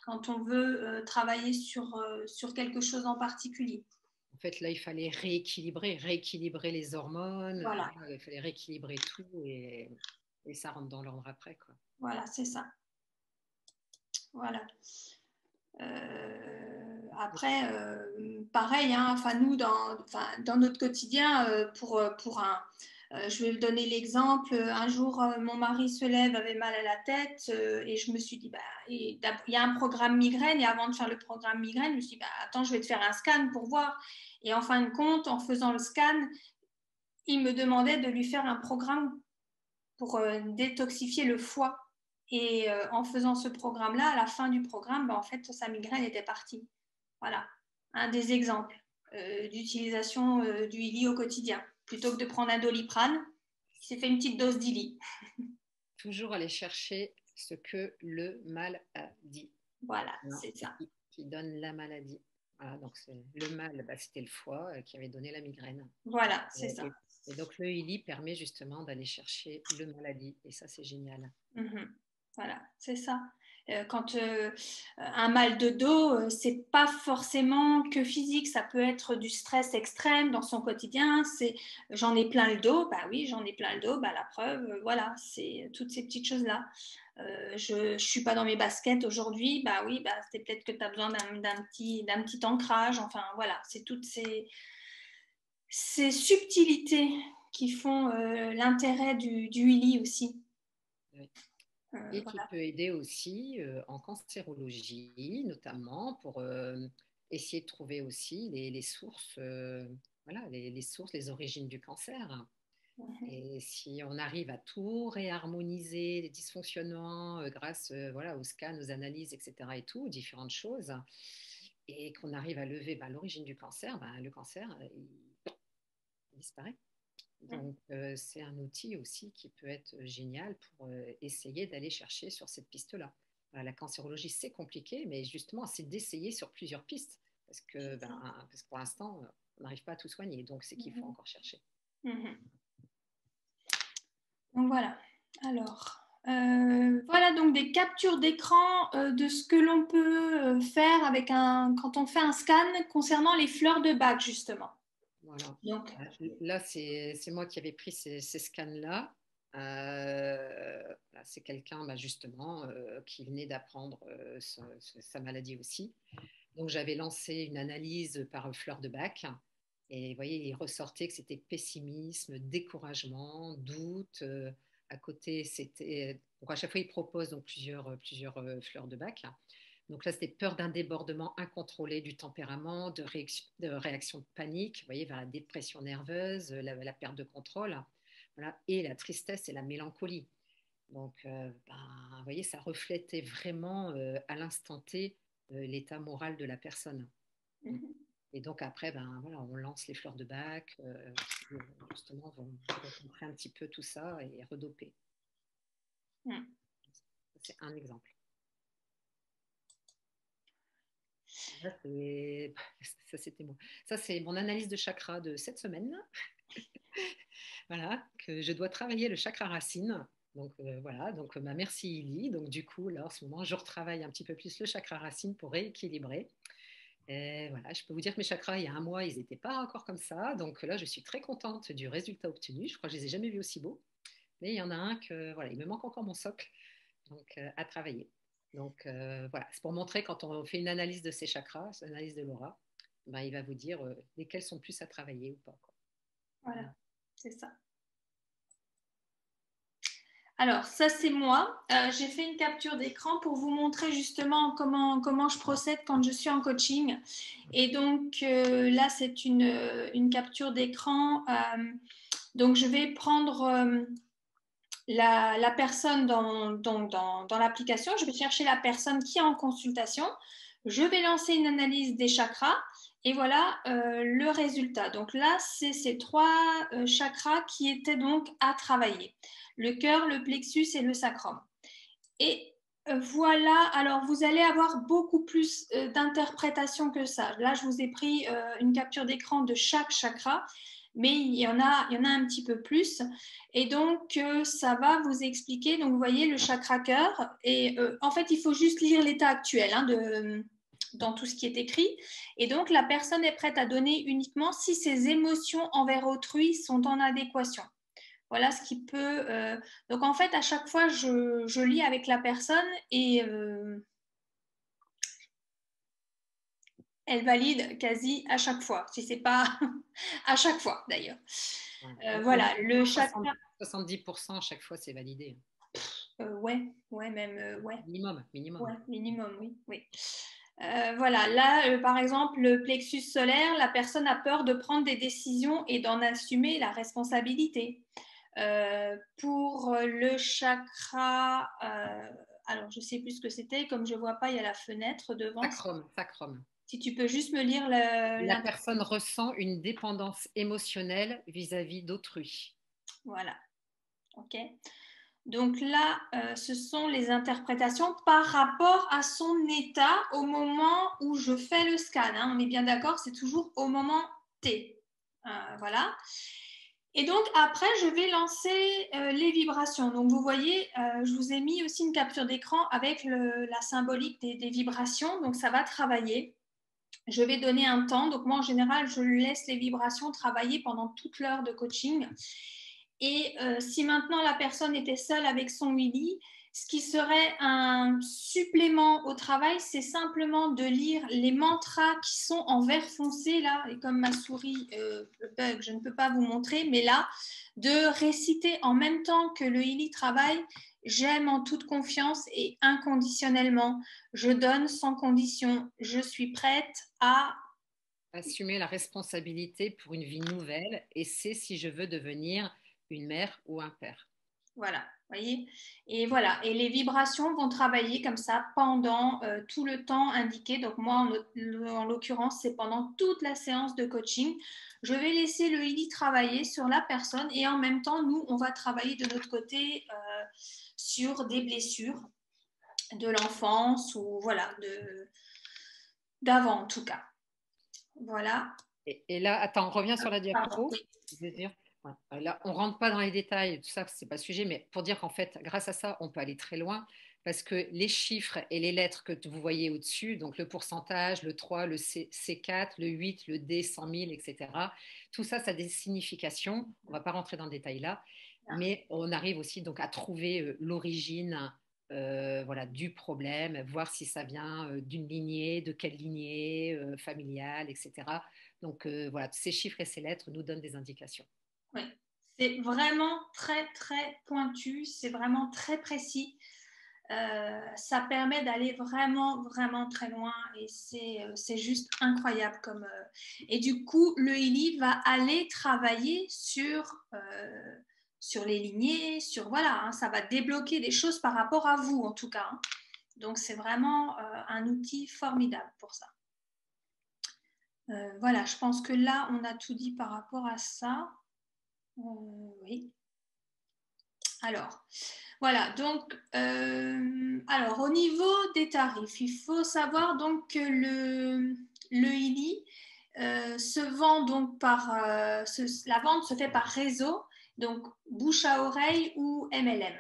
quand on veut travailler sur quelque chose en particulier. En fait, là, il fallait rééquilibrer les hormones. Voilà. Il fallait rééquilibrer tout et ça rentre dans l'ordre après, quoi. Voilà, c'est ça. Voilà. Après, pareil, hein, enfin, nous, dans notre quotidien, je vais donner l'exemple. Un jour, mon mari se lève, avait mal à la tête, et je me suis dit, il y a un programme migraine, et avant de faire le programme migraine, je me suis dit, attends, je vais te faire un scan pour voir. Et en fin de compte, en faisant le scan, il me demandait de lui faire un programme pour détoxifier le foie. Et en faisant ce programme-là, à la fin du programme, en fait, sa migraine était partie. Voilà, un des exemples d'utilisation du ILI au quotidien. Plutôt que de prendre un Doliprane, il s'est fait une petite dose d'ILI. Toujours aller chercher ce que le mal a dit. Voilà, c'est ça. Qui donne la maladie. Voilà, donc le mal, c'était le foie qui avait donné la migraine. Voilà, c'est ça. Et donc le ILI permet justement d'aller chercher le maladie. Et ça, c'est génial. Voilà, c'est ça. Quand un mal de dos, c'est pas forcément que physique, ça peut être du stress extrême dans son quotidien. C'est j'en ai plein le dos, bah oui, j'en ai plein le dos, la preuve, voilà, c'est toutes ces petites choses-là. Je suis pas dans mes baskets aujourd'hui, bah oui, c'est peut-être que tu as besoin d'un petit ancrage, enfin voilà, c'est toutes ces subtilités qui font l'intérêt du ILI aussi. Oui. Et qui peut aider aussi en cancérologie, notamment pour essayer de trouver aussi les sources, les sources, les origines du cancer. Et si on arrive à tout réharmoniser, les dysfonctionnements grâce au scan, aux analyses, etc. et tout, différentes choses, et qu'on arrive à lever l'origine du cancer, le cancer, il disparaît. Donc, c'est un outil aussi qui peut être génial pour essayer d'aller chercher sur cette piste-là. La cancérologie, c'est compliqué, mais justement, c'est d'essayer sur plusieurs pistes. Parce que pour l'instant, on n'arrive pas à tout soigner. Donc, c'est qu'il faut encore chercher. Donc, voilà. Alors, voilà donc des captures d'écran de ce que l'on peut faire quand on fait un scan concernant les fleurs de bac, justement. Voilà. Donc, là, c'est moi qui avais pris ces scans-là. C'est quelqu'un justement qui venait d'apprendre sa maladie aussi. Donc j'avais lancé une analyse par fleur de bac et vous voyez, il ressortait que c'était pessimisme, découragement, doute. À côté, c'était donc à chaque fois il propose donc plusieurs fleurs de bac. Donc là, c'était peur d'un débordement incontrôlé du tempérament, de réaction de panique, vous voyez, vers la dépression nerveuse, la perte de contrôle, voilà, et la tristesse et la mélancolie. Donc, vous voyez, ça reflétait vraiment à l'instant T l'état moral de la personne. Et donc après, on lance les fleurs de bac, qui justement vont recontrer un petit peu tout ça et redoper. C'est un exemple. Ça, c'est mon analyse de chakra de cette semaine. Voilà, que je dois travailler le chakra racine. Donc voilà, donc merci Ili. Donc du coup, là, en ce moment, je retravaille un petit peu plus le chakra racine pour rééquilibrer. Et voilà, je peux vous dire que mes chakras, il y a un mois, ils n'étaient pas encore comme ça. Donc là, je suis très contente du résultat obtenu. Je crois que je ne les ai jamais vus aussi beaux. Mais il y en a un que, voilà, il me manque encore mon socle donc, à travailler. Donc voilà, c'est pour montrer quand on fait une analyse de ces chakras, une analyse de l'aura, ben, il va vous dire lesquels sont plus à travailler ou pas, quoi. Voilà, c'est ça. Alors, ça, c'est moi. J'ai fait une capture d'écran pour vous montrer justement comment je procède quand je suis en coaching. Et donc, là, c'est une capture d'écran. Donc, je vais prendre la personne dans l'application. Je vais chercher la personne qui est en consultation. Je vais lancer une analyse des chakras. Et voilà le résultat. Donc là, c'est ces 3 chakras qui étaient donc à travailler. Le cœur, le plexus et le sacrum. Et voilà, alors vous allez avoir beaucoup plus d'interprétations que ça. Là, je vous ai pris une capture d'écran de chaque chakra, mais il y en a un petit peu plus. Et donc, ça va vous expliquer. Donc, vous voyez le chakra cœur. Et en fait, il faut juste lire l'état actuel dans tout ce qui est écrit. Et donc, la personne est prête à donner uniquement si ses émotions envers autrui sont en adéquation. Voilà ce qui peut... Donc, en fait, à chaque fois, je lis avec la personne et elle valide quasi à chaque fois. Si c'est pas à chaque fois, d'ailleurs. Voilà, le chakra... 70% à chaque fois, c'est validé. Ouais, même... ouais. Minimum. Ouais, minimum, oui. Voilà, là, par exemple, le plexus solaire, la personne a peur de prendre des décisions et d'en assumer la responsabilité. Pour le chakra, alors je ne sais plus ce que c'était, comme je ne vois pas, il y a la fenêtre devant. Sacrum. Si tu peux juste me lire la personne ressent une dépendance émotionnelle vis-à-vis d'autrui. Voilà, ok. Donc là, ce sont les interprétations par rapport à son état au moment où je fais le scan. Hein. On est bien d'accord, c'est toujours au moment T. Voilà. Et donc après, je vais lancer les vibrations. Donc vous voyez, je vous ai mis aussi une capture d'écran avec la symbolique des vibrations. Donc ça va travailler. Je vais donner un temps. Donc moi, en général, je laisse les vibrations travailler pendant toute l'heure de coaching. Et si maintenant la personne était seule avec son Willy, ce qui serait un supplément au travail, c'est simplement de lire les mantras qui sont en vert foncé, là, et comme ma souris bug, je ne peux pas vous montrer, mais là, de réciter en même temps que le Willy travaille, j'aime en toute confiance et inconditionnellement, je donne sans condition, je suis prête à assumer la responsabilité pour une vie nouvelle et c'est si je veux devenir une mère ou un père. Voilà, voyez. Et voilà, et les vibrations vont travailler comme ça pendant tout le temps indiqué. Donc moi, en l'occurrence, c'est pendant toute la séance de coaching. Je vais laisser le Ili travailler sur la personne et en même temps, nous, on va travailler de notre côté sur des blessures de l'enfance ou voilà, d'avant en tout cas. Voilà. Et là, attends, on revient sur la diapo. Je veux dire, là, on ne rentre pas dans les détails, tout ça, ce n'est pas le sujet, mais pour dire qu'en fait, grâce à ça, on peut aller très loin parce que les chiffres et les lettres que vous voyez au-dessus, donc le pourcentage, le 3, le C4, le 8, le D, 100 000, etc., tout ça, ça a des significations. On ne va pas rentrer dans le détail là, mais on arrive aussi donc à trouver l'origine voilà, du problème, voir si ça vient d'une lignée, de quelle lignée familiale, etc. Donc voilà, ces chiffres et ces lettres nous donnent des indications. Oui, c'est vraiment très très pointu, c'est vraiment très précis. Ça permet d'aller vraiment vraiment très loin et c'est juste incroyable comme et du coup le Ili va aller travailler sur les lignées, sur voilà, hein, ça va débloquer des choses par rapport à vous en tout cas. Hein. Donc c'est vraiment un outil formidable pour ça. Voilà, je pense que là on a tout dit par rapport à ça. Oui. Alors, Voilà, donc, alors au niveau des tarifs, il faut savoir donc que le ILI se vend donc la vente se fait par réseau, donc bouche à oreille ou MLM.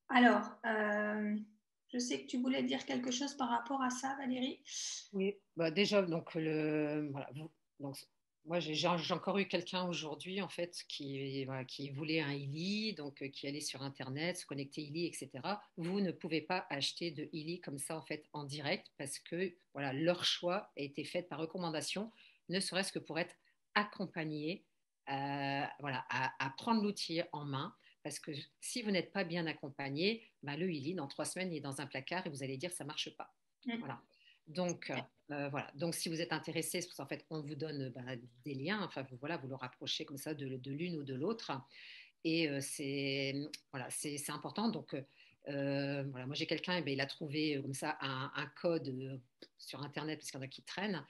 Alors, je sais que tu voulais dire quelque chose par rapport à ça, Valérie. Oui, bah déjà, donc, voilà, donc, moi, j'ai encore eu quelqu'un aujourd'hui, en fait, voilà, qui voulait un ILI, donc qui allait sur Internet, se connecter ILI, etc. Vous ne pouvez pas acheter de ILI comme ça, en fait, en direct, parce que voilà, leur choix a été fait par recommandation, ne serait-ce que pour être accompagné, voilà, à prendre l'outil en main. Parce que si vous n'êtes pas bien accompagné, bah, le ILI, dans 3 semaines, il est dans un placard et vous allez dire ça ne marche pas. Voilà. Donc, voilà. Donc, si vous êtes intéressé, c'est en fait, on vous donne des liens. Enfin, voilà, vous le rapprochez comme ça de l'une ou de l'autre. Et voilà, c'est important. Donc, voilà, moi j'ai quelqu'un, et il a trouvé il a trouvé un code sur Internet parce qu'il y en a qui traînent.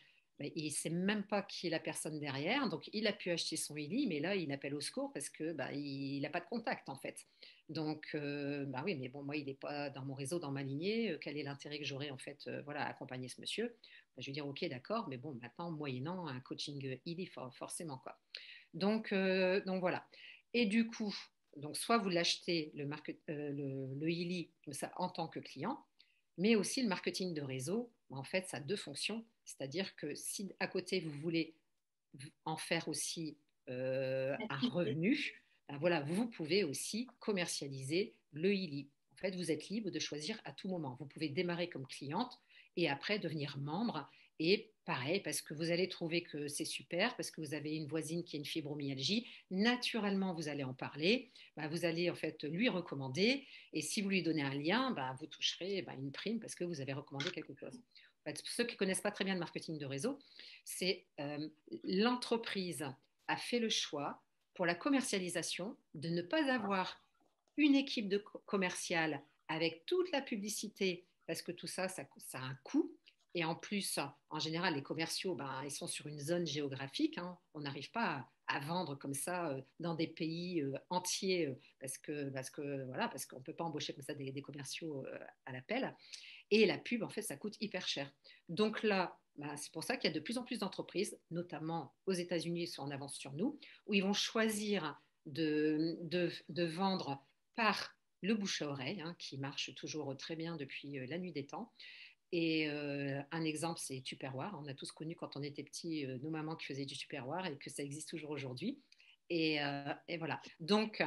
Il ne sait même pas qui est la personne derrière. Donc, il a pu acheter son ILI, mais là, il appelle au secours parce que il n'a pas de contact, en fait. Donc, oui, mais bon, moi, il n'est pas dans mon réseau, dans ma lignée. Quel est l'intérêt que j'aurais, en fait, voilà, à accompagner ce monsieur? Je vais dire, OK, d'accord, mais bon, maintenant, moyennant un coaching ILI, forcément, quoi. Donc voilà. Et du coup, donc soit vous l'achetez, le ILI, ça, en tant que client, mais aussi le marketing de réseau, en fait, ça a deux fonctions. C'est-à-dire que si à côté, vous voulez en faire aussi un revenu, ben voilà, vous pouvez aussi commercialiser le ILI. En fait, vous êtes libre de choisir à tout moment. Vous pouvez démarrer comme cliente et après devenir membre. Et pareil, parce que vous allez trouver que c'est super, parce que vous avez une voisine qui a une fibromyalgie, naturellement, vous allez en parler, ben, vous allez en fait lui recommander. Et si vous lui donnez un lien, ben, vous toucherez une prime parce que vous avez recommandé quelque chose. En fait, ceux qui ne connaissent pas très bien le marketing de réseau, c'est l'entreprise a fait le choix pour la commercialisation de ne pas avoir une équipe de commerciale avec toute la publicité, parce que tout ça, ça a un coût. Et en plus, en général, les commerciaux, ils sont sur une zone géographique. Hein. On n'arrive pas à vendre comme ça dans des pays entiers parce qu'on ne peut pas embaucher comme ça des commerciaux à l'appel. Et la pub, en fait, ça coûte hyper cher. Donc là, c'est pour ça qu'il y a de plus en plus d'entreprises, notamment aux États-Unis, ils sont en avance sur nous, où ils vont choisir de vendre par le bouche à oreille, hein, qui marche toujours très bien depuis la nuit des temps. Et un exemple, c'est Tupperware. On a tous connu quand on était petits nos mamans qui faisaient du Tupperware et que ça existe toujours aujourd'hui. Et voilà. Donc,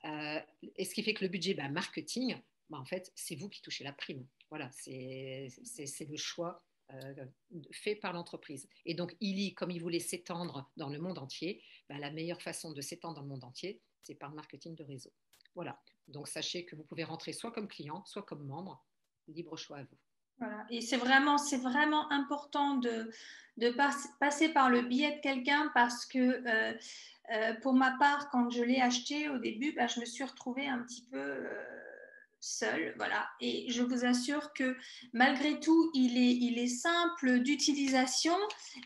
et ce qui fait que le budget marketing, en fait, c'est vous qui touchez la prime. Voilà, c'est le choix fait par l'entreprise. Et donc, Illy, comme il voulait s'étendre dans le monde entier, la meilleure façon de s'étendre dans le monde entier, c'est par le marketing de réseau. Voilà. Donc, sachez que vous pouvez rentrer soit comme client, soit comme membre. Libre choix à vous. Voilà. Et c'est vraiment important de passer par le biais de quelqu'un parce que pour ma part, quand je l'ai acheté au début, je me suis retrouvée un petit peu seule. Voilà. Et je vous assure que malgré tout, il est simple d'utilisation,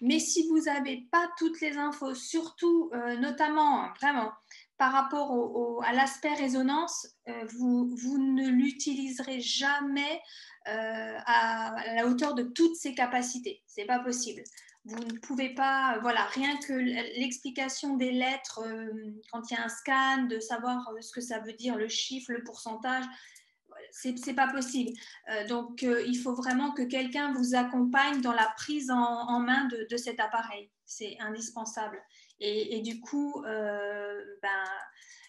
mais si vous n'avez pas toutes les infos, surtout notamment vraiment par rapport à l'aspect résonance, vous ne l'utiliserez jamais à la hauteur de toutes ses capacités. C'est pas possible. Vous ne pouvez pas, voilà, rien que l'explication des lettres quand il y a un scan, de savoir ce que ça veut dire, le chiffre, le pourcentage, c'est pas possible. Donc, il faut vraiment que quelqu'un vous accompagne dans la prise en main de cet appareil. C'est indispensable. Et du coup,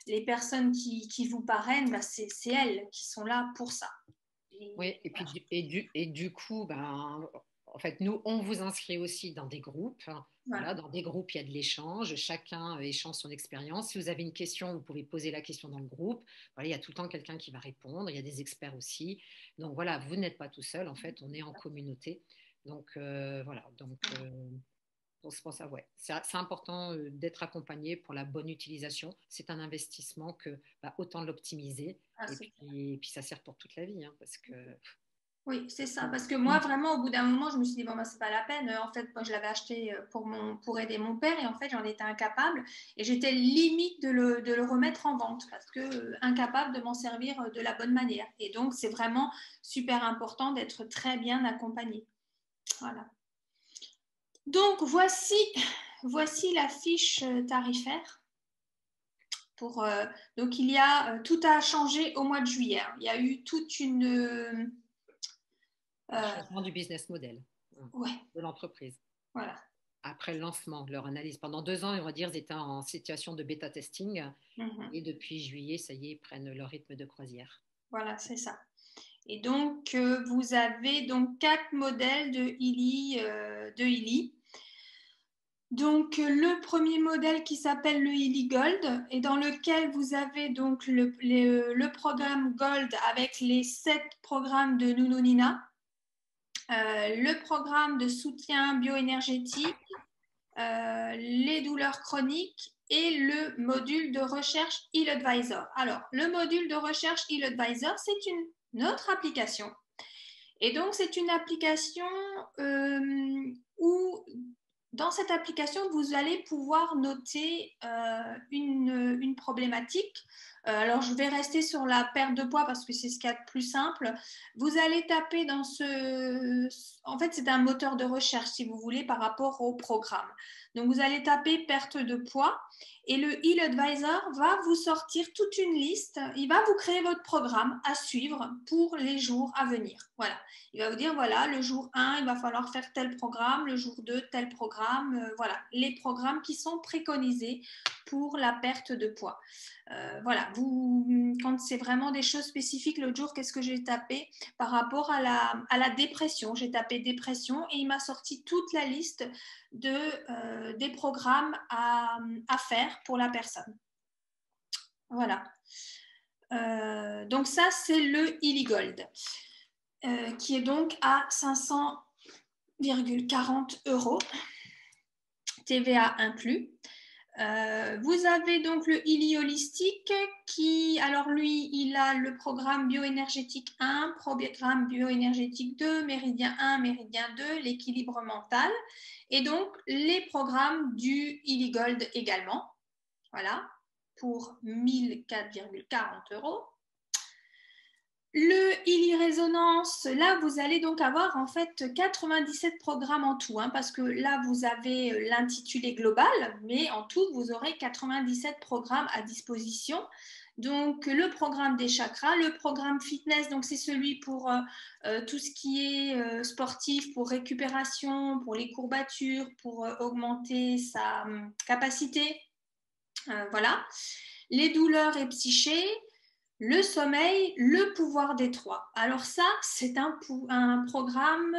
les personnes qui vous parrainent, c'est elles qui sont là pour ça. Oui, et puis du coup, en fait, nous, on vous inscrit aussi dans des groupes. Voilà, dans des groupes, il y a de l'échange. Chacun échange son expérience. Si vous avez une question, vous pouvez poser la question dans le groupe. Voilà, il y a tout le temps quelqu'un qui va répondre. Il y a des experts aussi. Donc voilà, vous n'êtes pas tout seul. En fait, on est en communauté. Donc voilà. Donc c'est pour ça, ouais. C'est important d'être accompagné pour la bonne utilisation. C'est un investissement que autant l'optimiser. Et puis ça sert pour toute la vie, hein, parce que Oui, c'est ça. Parce que moi, vraiment, au bout d'un moment, je me suis dit, bon, ben, c'est pas la peine. En fait, moi, je l'avais acheté pour aider mon père et en fait, j'en étais incapable. Et j'étais limite de le remettre en vente parce que incapable de m'en servir de la bonne manière. Et donc, c'est vraiment super important d'être très bien accompagné. Voilà. Donc, voici la fiche tarifaire. Donc, il y a tout a changé au mois de juillet. Il y a eu toute une changement du business model de l'entreprise. Voilà. Après le lancement, leur analyse. Pendant 2 ans, on va dire, ils étaient en situation de bêta testing. Et depuis juillet, ça y est, ils prennent leur rythme de croisière. Voilà, c'est ça. Et donc, vous avez donc 4 modèles de Illy. Donc, le premier modèle qui s'appelle le Illy Gold et dans lequel vous avez donc le programme Gold avec les 7 programmes de Nounou Nina, le programme de soutien bioénergétique, les douleurs chroniques et le module de recherche e-Advisor. Alors, le module de recherche e-Advisor, c'est une autre application. Et donc, c'est une application où, dans cette application, vous allez pouvoir noter une problématique. Alors, je vais rester sur la perte de poids parce que c'est ce qu'il y a de plus simple. Vous allez taper dans En fait, c'est un moteur de recherche, si vous voulez, par rapport au programme. Donc, vous allez taper perte de poids et le e-Advisor va vous sortir toute une liste. Il va vous créer votre programme à suivre pour les jours à venir. Voilà. Il va vous dire, voilà, le jour 1, il va falloir faire tel programme, le jour 2, tel programme. Voilà, les programmes qui sont préconisés pour la perte de poids. Voilà, quand c'est vraiment des choses spécifiques, l'autre jour, qu'est-ce que j'ai tapé par rapport à la dépression? J'ai tapé dépression et il m'a sorti toute la liste des programmes à faire pour la personne. Voilà. Donc ça, c'est le Illy Gold, qui est donc à 500,40 €, TVA inclus. Vous avez donc le Illy Holistique qui, alors lui, il a le programme bioénergétique 1, programme bioénergétique 2, méridien 1, méridien 2, l'équilibre mental et donc les programmes du Illy Gold également. Voilà, pour 1004,40 €. Le Illy Résonance, là, vous allez donc avoir en fait 97 programmes en tout, parce que là, vous avez l'intitulé global, mais en tout, vous aurez 97 programmes à disposition. Donc, le programme des chakras, le programme fitness, donc c'est celui pour tout ce qui est sportif, pour récupération, pour les courbatures, pour augmenter sa capacité. Voilà. Les douleurs et psyché. Le sommeil, le pouvoir des 3. Alors ça, c'est un programme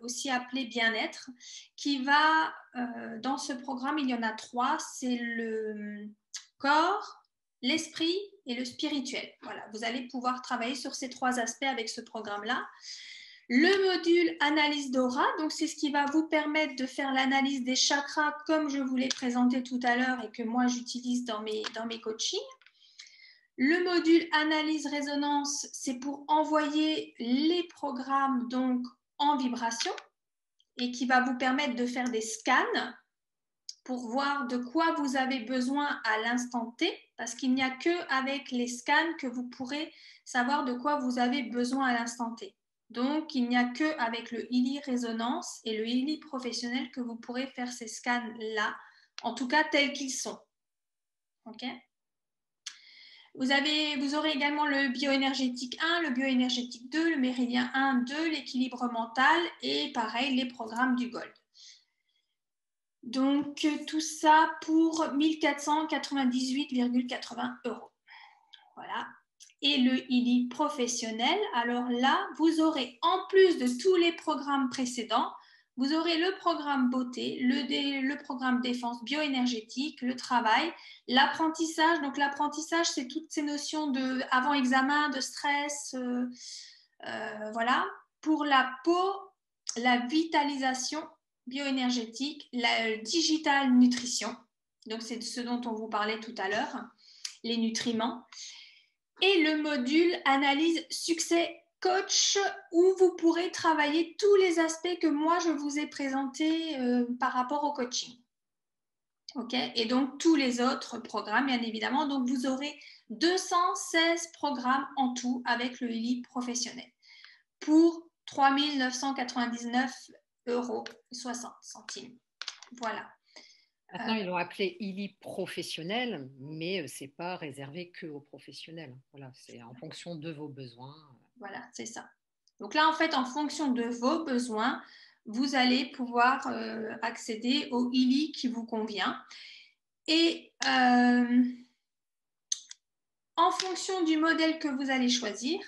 aussi appelé bien-être qui va, dans ce programme, il y en a 3, c'est le corps, l'esprit et le spirituel. Voilà, vous allez pouvoir travailler sur ces 3 aspects avec ce programme-là. Le module analyse d'aura, donc c'est ce qui va vous permettre de faire l'analyse des chakras comme je vous l'ai présenté tout à l'heure et que moi j'utilise dans mes coachings. Le module analyse-résonance, c'est pour envoyer les programmes donc en vibration et qui va vous permettre de faire des scans pour voir de quoi vous avez besoin à l'instant T, parce qu'il n'y a qu'avec les scans que vous pourrez savoir de quoi vous avez besoin à l'instant T. Donc, il n'y a qu'avec le Illy Résonance et le Illy Professionnel que vous pourrez faire ces scans-là, en tout cas tels qu'ils sont. OK ? Vous aurez également le bioénergétique 1, le bioénergétique 2, le méridien 1, 2, l'équilibre mental et pareil, les programmes du Gold. Donc, tout ça pour 1498,80 €. Voilà. Et le Illy professionnel, alors là, vous aurez en plus de tous les programmes précédents, vous aurez le programme beauté, le programme défense bioénergétique, le travail, l'apprentissage. Donc, l'apprentissage, c'est toutes ces notions avant-examen, de stress. Voilà. Pour la peau, la vitalisation bioénergétique, la digital nutrition. Donc, c'est ce dont on vous parlait tout à l'heure, les nutriments. Et le module analyse succès coach où vous pourrez travailler tous les aspects que moi je vous ai présentés par rapport au coaching. Ok, et donc tous les autres programmes, bien évidemment. Donc vous aurez 216 programmes en tout avec le ELI professionnel pour 3 999,60 €. Voilà. Maintenant, ils l'ont appelé ELI professionnel, mais ce n'est pas réservé que aux professionnels. Voilà, c'est en fonction de vos besoins. Voilà, c'est ça. Donc là, en fait, en fonction de vos besoins, vous allez pouvoir accéder au ELI qui vous convient. Et en fonction du modèle que vous allez choisir,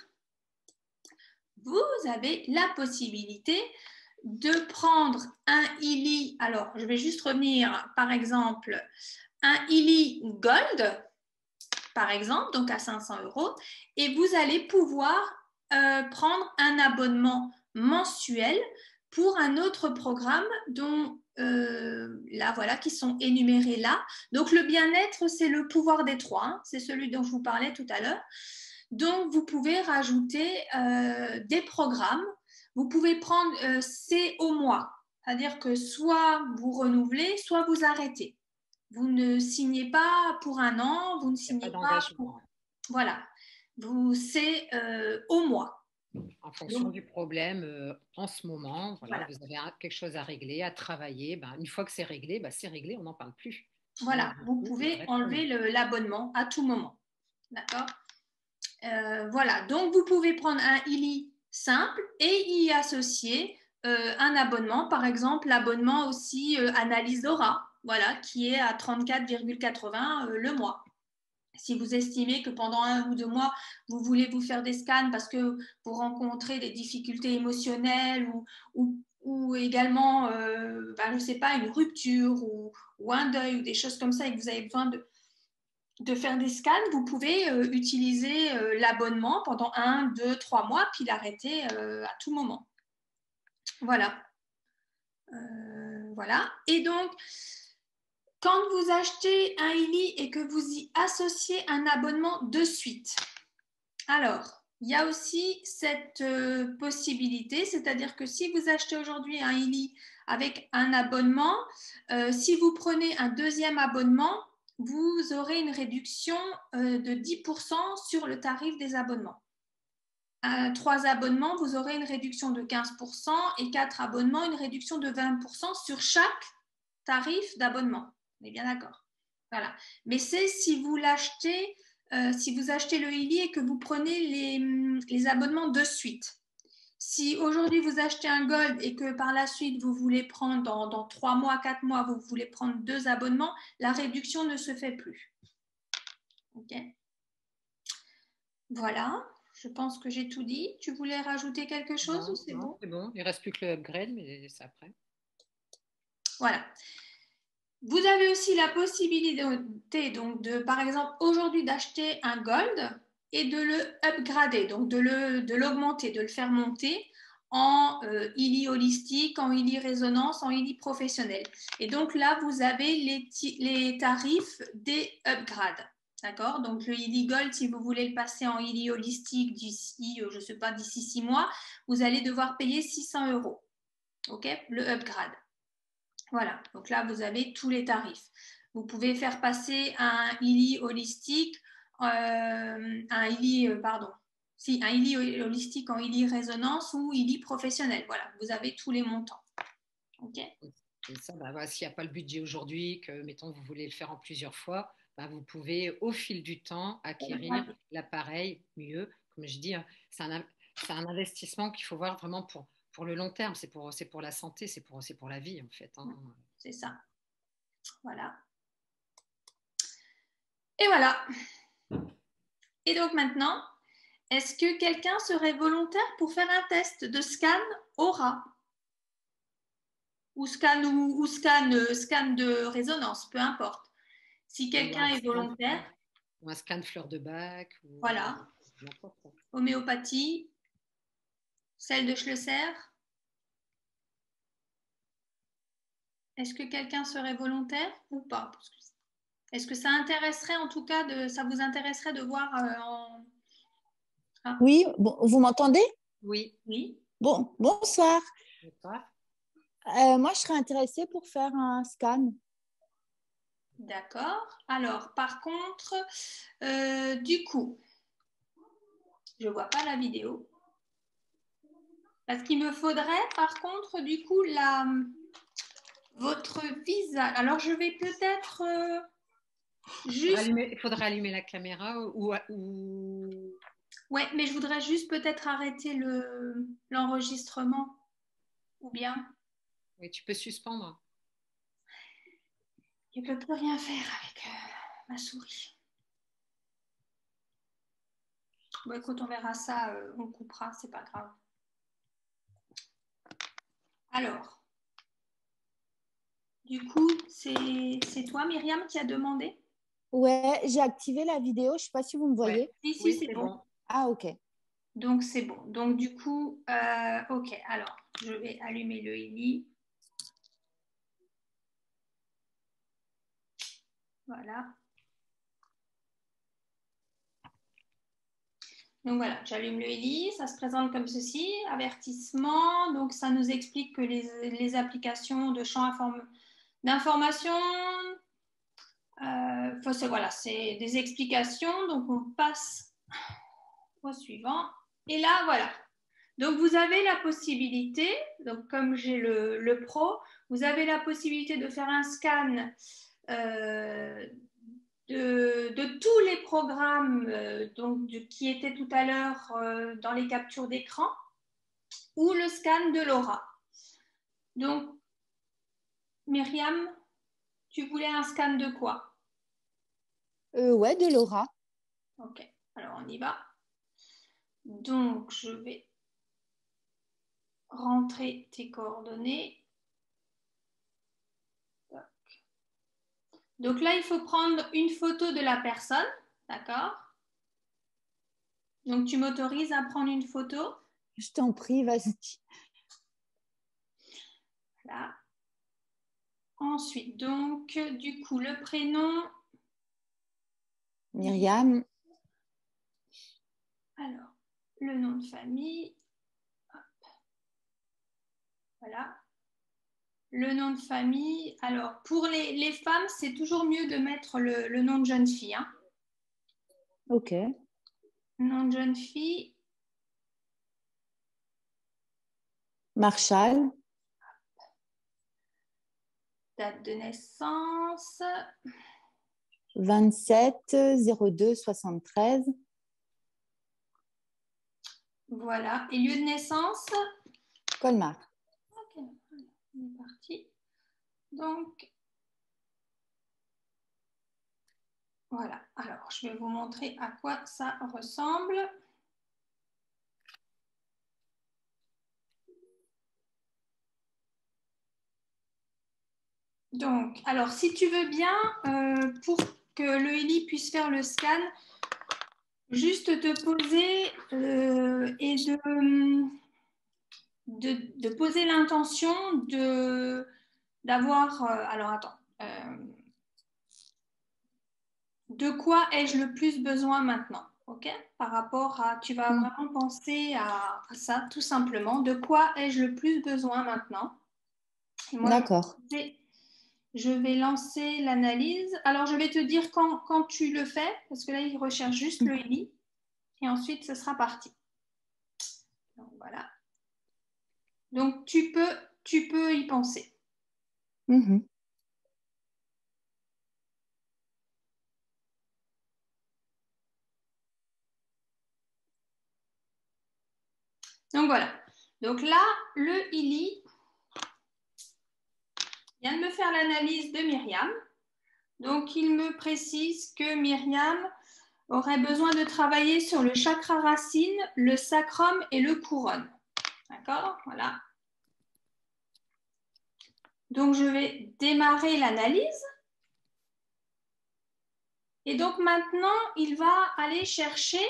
vous avez la possibilité de prendre un ELI. Alors, je vais juste revenir, par exemple, un ELI Gold, par exemple, donc à 500 €, et vous allez pouvoir prendre un abonnement mensuel pour un autre programme dont là, voilà, qui sont énumérés là. Donc, le bien-être, c'est le pouvoir des trois, hein, c'est celui dont je vous parlais tout à l'heure. Donc, vous pouvez rajouter des programmes. Vous pouvez prendre, c'est au mois, c'est-à-dire que soit vous renouvelez, soit vous arrêtez. Vous ne signez pas pour un an, vous ne signez pas pour... Voilà, c'est au mois. En fonction du problème en ce moment, voilà, vous avez quelque chose à régler, à travailler. Ben, une fois que c'est réglé, on n'en parle plus. Voilà, vous pouvez enlever l'abonnement à tout moment. D'accord ? Voilà, donc vous pouvez prendre un ELI simple et y associer un abonnement, par exemple l'abonnement aussi analyse d'aura, voilà, qui est à 34,80 € le mois. Si vous estimez que pendant 1 ou 2 mois, vous voulez vous faire des scans parce que vous rencontrez des difficultés émotionnelles ou également, je ne sais pas, une rupture ou un deuil ou des choses comme ça et que vous avez besoin de faire des scans, vous pouvez utiliser l'abonnement pendant 1, 2, 3 mois, puis l'arrêter à tout moment. Voilà. Voilà. Et donc, quand vous achetez un ELI et que vous y associez un abonnement de suite, alors, il y a aussi cette possibilité, c'est-à-dire que si vous achetez aujourd'hui un ELI avec un abonnement, si vous prenez un deuxième abonnement, vous aurez une réduction de 10% sur le tarif des abonnements. 3 abonnements, vous aurez une réduction de 15% et 4 abonnements, une réduction de 20% sur chaque tarif d'abonnement. On est bien d'accord. Voilà. Mais c'est si vous l'achetez, si vous achetez le ELI et que vous prenez les abonnements de suite. Si aujourd'hui vous achetez un Gold et que par la suite vous voulez prendre dans 3 mois, 4 mois, vous voulez prendre 2 abonnements, la réduction ne se fait plus. Ok. Voilà. Je pense que j'ai tout dit. Tu voulais rajouter quelque chose ou c'est bon ? C'est bon. Il ne reste plus que le upgrade, mais c'est après. Voilà. Vous avez aussi la possibilité, donc, par exemple, aujourd'hui d'acheter un Gold et de le upgrader, donc de l'augmenter, de le faire monter en ELI holistique, en ELI résonance, en ELI professionnel. Et donc là, vous avez les tarifs des upgrades. D'accord ? Donc le ELI Gold, si vous voulez le passer en ELI holistique d'ici, je ne sais pas, d'ici 6 mois, vous allez devoir payer 600 €. OK ? Le upgrade. Voilà, donc là, vous avez tous les tarifs. Vous pouvez faire passer un ELI holistique, un ELI holistique en ELI résonance ou ELI professionnel. Voilà, vous avez tous les montants. OK ? Et ça, s'il n'y a pas le budget aujourd'hui, que, mettons, vous voulez le faire en plusieurs fois, vous pouvez, au fil du temps, acquérir l'appareil mieux. Comme je dis, c'est un investissement qu'il faut voir vraiment pour le long terme. C'est pour la santé, c'est pour la vie, en fait. Hein. C'est ça. Voilà. Et voilà. Et donc maintenant, est-ce que quelqu'un serait volontaire pour faire un test de scan aura ou scan de résonance, peu importe. Si quelqu'un est volontaire. Ou un scan fleur de bac. Voilà. Homéopathie, celle de Schlesser. Est-ce que quelqu'un serait volontaire ou pas ? Est-ce que ça intéresserait en tout cas, ça vous intéresserait de voir Oui, bon, vous m'entendez ? Oui. Oui. Bon, bonsoir. Bonsoir. Moi, je serais intéressée pour faire un scan. D'accord. Alors, par contre, du coup, je ne vois pas la vidéo. Parce qu'il me faudrait, par contre, du coup, votre visage. Alors, je vais peut-être juste... Il faudrait allumer la caméra ou... Ouais, mais je voudrais juste peut-être arrêter l'enregistrement. Ou bien, Oui, tu peux suspendre. je ne peux plus rien faire avec ma souris. Bon, écoute, on verra ça, on coupera, c'est pas grave. Alors, du coup, c'est toi, Myriam, qui a demandé? Ouais, j'ai activé la vidéo. Je ne sais pas si vous me voyez. Ouais. Si, Oui, c'est bon. Ah, ok. Donc, c'est bon. Donc, du coup, ok. Alors, je vais allumer le Ili. Voilà. Donc, voilà, j'allume le Ili. Ça se présente comme ceci. Avertissement. Donc, ça nous explique que les applications de champ d'information, voilà, c'est des explications. Donc, on passe au suivant. Et là, voilà. Donc, vous avez la possibilité, donc comme j'ai le Pro, vous avez la possibilité de faire un scan de tous les programmes qui étaient tout à l'heure dans les captures d'écran ou le scan de Laura. Donc, Myriam, tu voulais un scan de quoi? Ouais, de Laura. Ok, alors on y va. Donc, je vais rentrer tes coordonnées. Donc là, il faut prendre une photo de la personne, d'accord? Donc, tu m'autorises à prendre une photo? Je t'en prie, vas-y. Voilà. Ensuite, donc, du coup, le prénom. Myriam. Alors, le nom de famille. Hop. Voilà. Le nom de famille. Alors, pour les femmes, c'est toujours mieux de mettre le nom de jeune fille. Hein. Ok. Nom de jeune fille. Marshall. Date de naissance. 27-02-73. Voilà. Et lieu de naissance? Colmar. Ok, on est parti. Donc, voilà. Alors, je vais vous montrer à quoi ça ressemble. Donc, alors, si tu veux bien, pour que le Eli puisse faire le scan, juste te poser et de poser l'intention d'avoir... alors, attends. De quoi ai-je le plus besoin maintenant? Ok? Par rapport à... Tu vas vraiment penser à ça, tout simplement. De quoi ai-je le plus besoin maintenant? D'accord. Je vais lancer l'analyse. Alors, je vais te dire quand tu le fais, parce que là, il recherche juste le Eli. Et ensuite, ce sera parti. Donc, voilà. Donc, tu peux y penser. Mm-hmm. Donc, voilà. Donc là, le Eli vient de me faire l'analyse de Myriam. Donc, il me précise que Myriam aurait besoin de travailler sur le chakra racine, le sacrum et le couronne. D'accord? Voilà. Donc, je vais démarrer l'analyse. Et donc, maintenant, il va aller chercher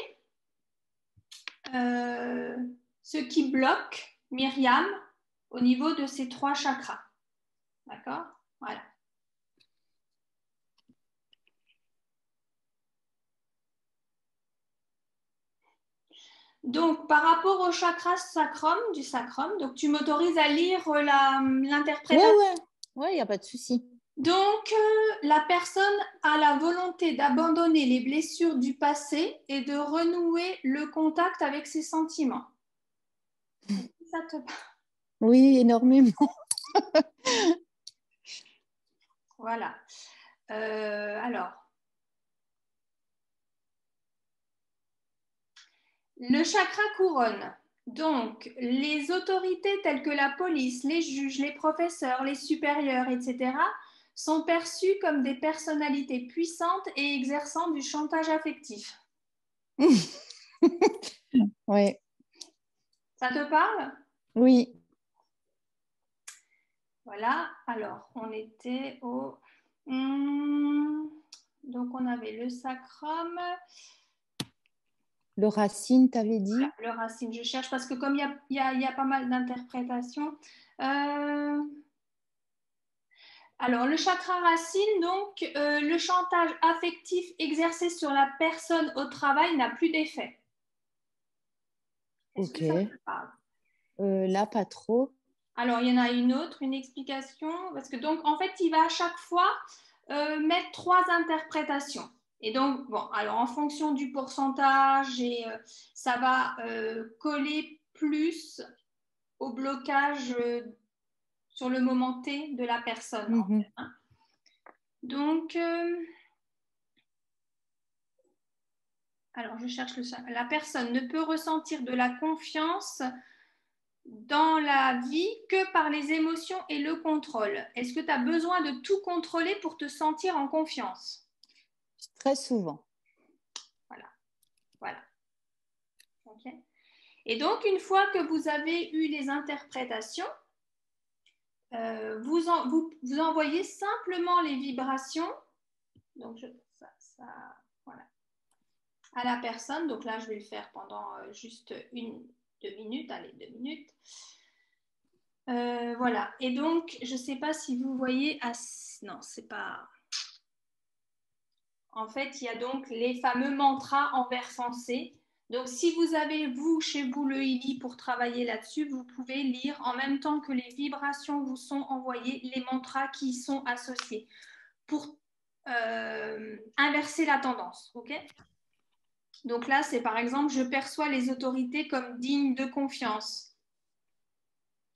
ce qui bloque Myriam au niveau de ces 3 chakras. D'accord? Voilà. Donc, par rapport au chakra sacrum, du sacrum, donc tu m'autorises à lire l'interprétation. Oui, il n'y a pas de souci. Donc, la personne a la volonté d'abandonner les blessures du passé et de renouer le contact avec ses sentiments. Ça te parle? Oui, énormément. Voilà. Alors, le chakra couronne. Donc, les autorités telles que la police, les juges, les professeurs, les supérieurs, etc., sont perçues comme des personnalités puissantes et exerçant du chantage affectif. Oui. Ça te parle? Oui. Voilà. Alors, on était au... Donc, on avait le sacrum. Le racine, tu avais dit? Voilà, le racine, je cherche parce que comme il y a pas mal d'interprétations. Alors, le chakra racine, donc, le chantage affectif exercé sur la personne au travail n'a plus d'effet. Est-ce que ça te parle? Là, pas trop. Alors, il y en a une autre, une explication, parce que donc, en fait, il va à chaque fois mettre 3 interprétations. Et donc, bon, alors en fonction du pourcentage, ça va coller plus au blocage sur le moment T de la personne. En fait, hein. Donc, alors je cherche la personne ne peut ressentir de la confiance dans la vie que par les émotions et le contrôle. Est-ce que tu as besoin de tout contrôler pour te sentir en confiance? Très souvent. Voilà. Okay. Et donc, une fois que vous avez eu les interprétations, vous envoyez simplement les vibrations. Donc, voilà, à la personne. Donc là, je vais le faire pendant juste 2 minutes. Allez, 2 minutes. Voilà. Et donc, je ne sais pas si vous voyez... non, c'est pas... En fait, il y a donc les fameux mantras en vers foncé. Donc, si vous avez, chez vous, le Ili pour travailler là-dessus, vous pouvez lire en même temps que les vibrations vous sont envoyées, les mantras qui y sont associés pour inverser la tendance. OK ? Donc là, c'est par exemple, je perçois les autorités comme dignes de confiance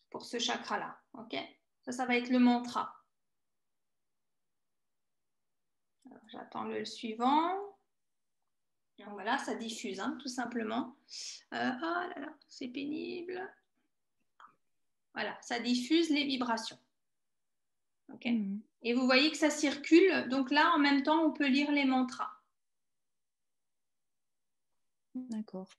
pour ce chakra-là. OK ? Ça va être le mantra. J'attends le suivant. Donc voilà, ça diffuse, hein, tout simplement. Ah là là, c'est pénible. Voilà, ça diffuse les vibrations. OK. Et vous voyez que ça circule. Donc là, en même temps, on peut lire les mantras. D'accord.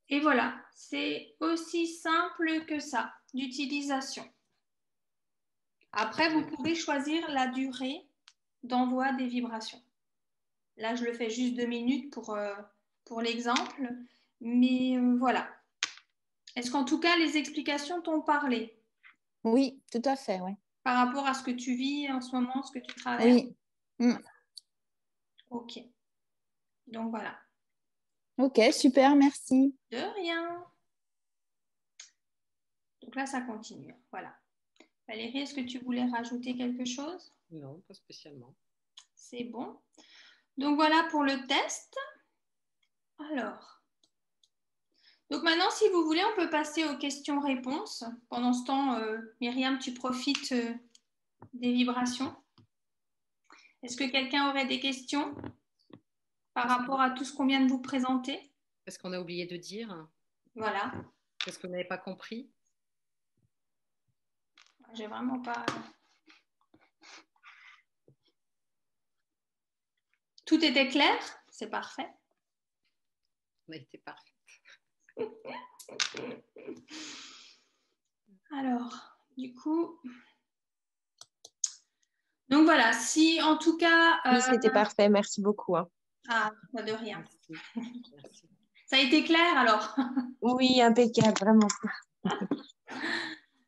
Et voilà, c'est aussi simple que ça, d'utilisation. Après, vous pouvez choisir la durée d'envoi des vibrations. Là, je le fais juste 2 minutes pour l'exemple. Mais voilà. Est-ce qu'en tout cas, les explications t'ont parlé? Oui, tout à fait, oui. Par rapport à ce que tu vis en ce moment, ce que tu traverses? Oui. Ok. Donc voilà. Ok, super, merci. De rien. Donc là, ça continue. Voilà. Valérie, est-ce que tu voulais rajouter quelque chose? Non, pas spécialement. C'est bon. Donc voilà pour le test. Alors. Donc maintenant, si vous voulez, on peut passer aux questions-réponses. Pendant ce temps, Myriam, tu profites des vibrations. Est-ce que quelqu'un aurait des questions par rapport à tout ce qu'on vient de vous présenter? Est-ce qu'on a oublié de dire? Voilà. Est-ce que vous n'avez pas compris? J'ai vraiment pas... Tout était clair? C'est parfait. On a été parfait. Alors, du coup... Donc voilà, si en tout cas... Oui, c'était parfait. Merci beaucoup. Hein. Ah, pas de rien. Merci. Merci. Ça a été clair alors? Oui, impeccable, vraiment.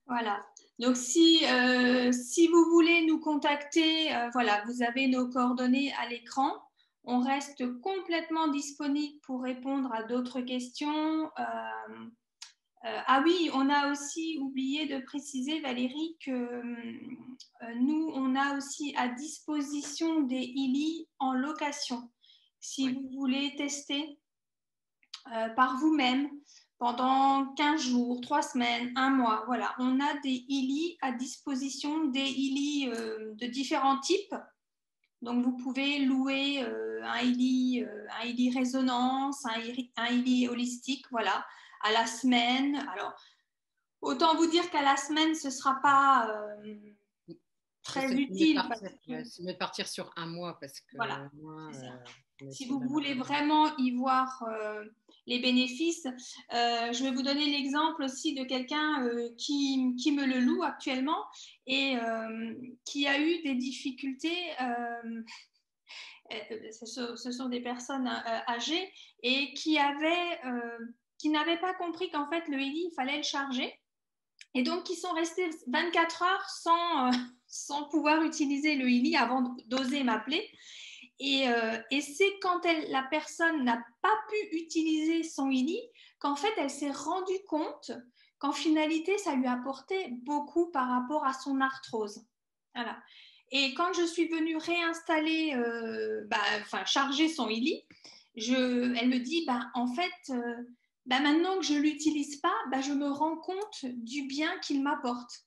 Voilà. Donc, si vous voulez nous contacter, voilà, vous avez nos coordonnées à l'écran. On reste complètement disponible pour répondre à d'autres questions. Ah oui, on a aussi oublié de préciser, Valérie, que nous, on a aussi à disposition des ILI en location. Si vous voulez tester par vous-même pendant 15 jours, 3 semaines, 1 mois, voilà, on a des ILI à disposition, des ILI de différents types. Donc, vous pouvez louer un ILI résonance, un ILI holistique, voilà, à la semaine. Alors, autant vous dire qu'à la semaine, ce ne sera pas très utile. C'est mieux de partir sur 1 mois parce que voilà, si vous voulez vraiment y voir les bénéfices, je vais vous donner l'exemple aussi de quelqu'un qui me le loue actuellement et qui a eu des difficultés. Ce sont des personnes âgées et qui n'avaient pas compris qu'en fait le ILI, il fallait le charger. Et donc, ils sont restés 24 heures sans pouvoir utiliser le ILI avant d'oser m'appeler. Et c'est quand la personne n'a pas pu utiliser son ILI qu'en fait, elle s'est rendue compte qu'en finalité, ça lui apportait beaucoup par rapport à son arthrose. Voilà. Et quand je suis venue réinstaller, charger son ILI, elle me dit, en fait, maintenant que je ne l'utilise pas, je me rends compte du bien qu'il m'apporte.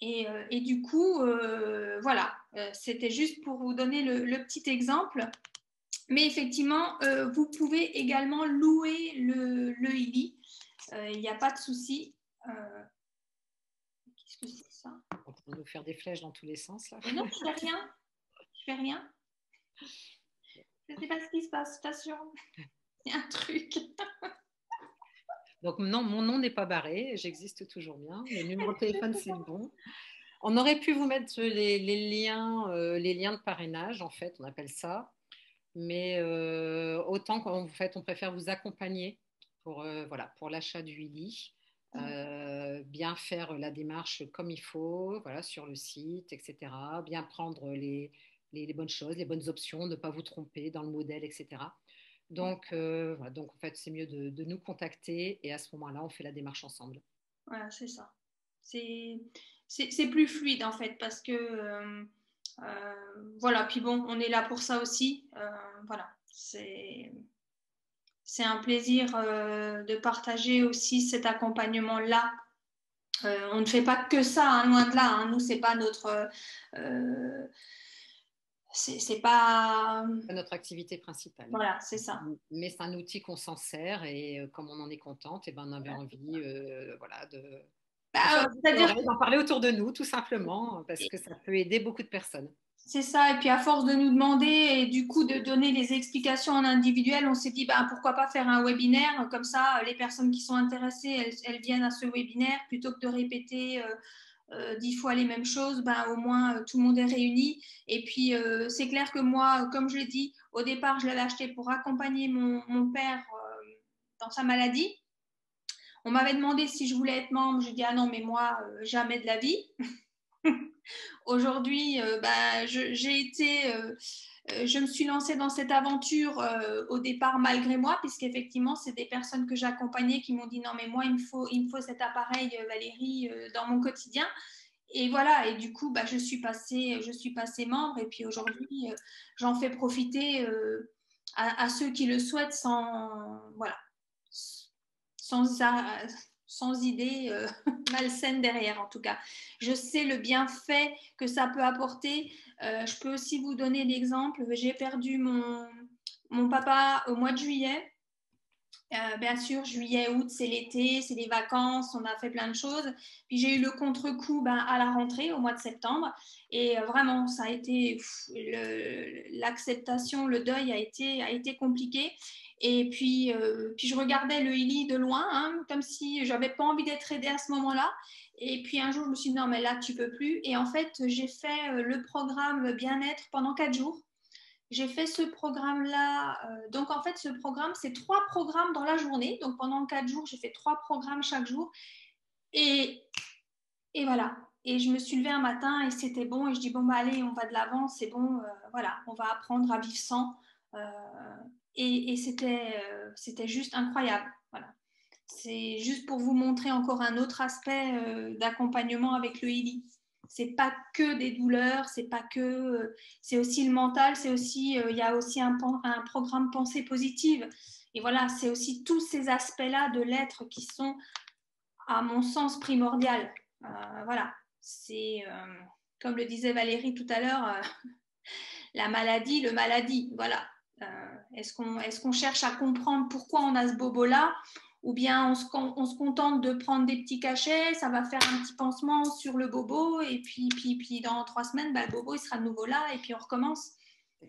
Et du coup, voilà, c'était juste pour vous donner le petit exemple. Mais effectivement, vous pouvez également louer le ILI. Il n'y a pas de souci. Qu'est-ce que c'est ça? On peut nous faire des flèches dans tous les sens, là. Mais non, je ne fais rien. Je fais rien. Je ne sais pas ce qui se passe, je t'assure. Il y a un truc. Donc non, mon nom n'est pas barré, j'existe toujours bien. Le numéro de téléphone, c'est bon. On aurait pu vous mettre les liens de parrainage, en fait, on appelle ça. Mais autant qu'en fait, on préfère vous accompagner pour l'achat du ILI, bien faire la démarche comme il faut, voilà, sur le site, etc. Bien prendre les bonnes choses, les bonnes options, ne pas vous tromper dans le modèle, etc. Donc en fait, c'est mieux de nous contacter et à ce moment-là, on fait la démarche ensemble. Voilà, c'est ça. C'est plus fluide en fait parce que voilà, puis bon, on est là pour ça aussi. Voilà, c'est un plaisir de partager aussi cet accompagnement-là. On ne fait pas que ça, hein, loin de là. Hein. Nous, c'est pas notre... c'est pas notre activité principale. Voilà, c'est ça. Mais c'est un outil qu'on s'en sert et comme on en est contente, et on avait envie d'en parler autour de nous, tout simplement, parce que ça peut aider beaucoup de personnes. C'est ça, et puis à force de nous demander et du coup de donner les explications en individuel, on s'est dit pourquoi pas faire un webinaire, comme ça les personnes qui sont intéressées, elles viennent à ce webinaire plutôt que de répéter 10 fois les mêmes choses, au moins tout le monde est réuni. Et puis c'est clair que moi, comme je l'ai dit, au départ je l'avais acheté pour accompagner mon père dans sa maladie. On m'avait demandé si je voulais être membre, je dis ah non mais moi jamais de la vie. Aujourd'hui, je me suis lancée dans cette aventure au départ malgré moi, puisqu'effectivement, c'est des personnes que j'accompagnais qui m'ont dit non, mais moi, il me faut cet appareil, Valérie, dans mon quotidien. Et voilà, et du coup, je suis passée membre, et puis aujourd'hui, j'en fais profiter à ceux qui le souhaitent sans idée malsaine derrière, en tout cas. Je sais le bienfait que ça peut apporter. Je peux aussi vous donner l'exemple. J'ai perdu mon papa au mois de juillet. Bien sûr, juillet, août, c'est l'été, c'est les vacances, on a fait plein de choses. Puis j'ai eu le contre-coup à la rentrée, au mois de septembre. Et vraiment, ça a été l'acceptation, le deuil a été compliqué. Et puis je regardais le ILI de loin, hein, comme si je n'avais pas envie d'être aidée à ce moment-là. Et puis un jour, je me suis dit, non, mais là, tu ne peux plus. Et en fait, j'ai fait le programme bien-être pendant 4 jours. J'ai fait ce programme-là. Donc, en fait, ce programme, c'est 3 programmes dans la journée. Donc, pendant 4 jours, j'ai fait 3 programmes chaque jour. Et voilà. Et je me suis levée un matin et c'était bon. Et je dis, bon, bah, allez, on va de l'avant, c'est bon. Voilà, on va apprendre à vivre sans. Et c'était juste incroyable. Voilà. C'est juste pour vous montrer encore un autre aspect d'accompagnement avec le Healy. C'est pas que des douleurs, c'est pas que, c'est aussi le mental, c'est aussi, il y a aussi un programme pensée positive. Et voilà, c'est aussi tous ces aspects-là de l'être qui sont, à mon sens, primordiaux. Voilà, c'est comme le disait Valérie tout à l'heure, la maladie, le maladie. Voilà. Est-ce qu'on cherche à comprendre pourquoi on a ce bobo-là, ou bien on se contente de prendre des petits cachets, ça va faire un petit pansement sur le bobo, et puis dans 3 semaines, bah, le bobo il sera de nouveau là, et puis on recommence.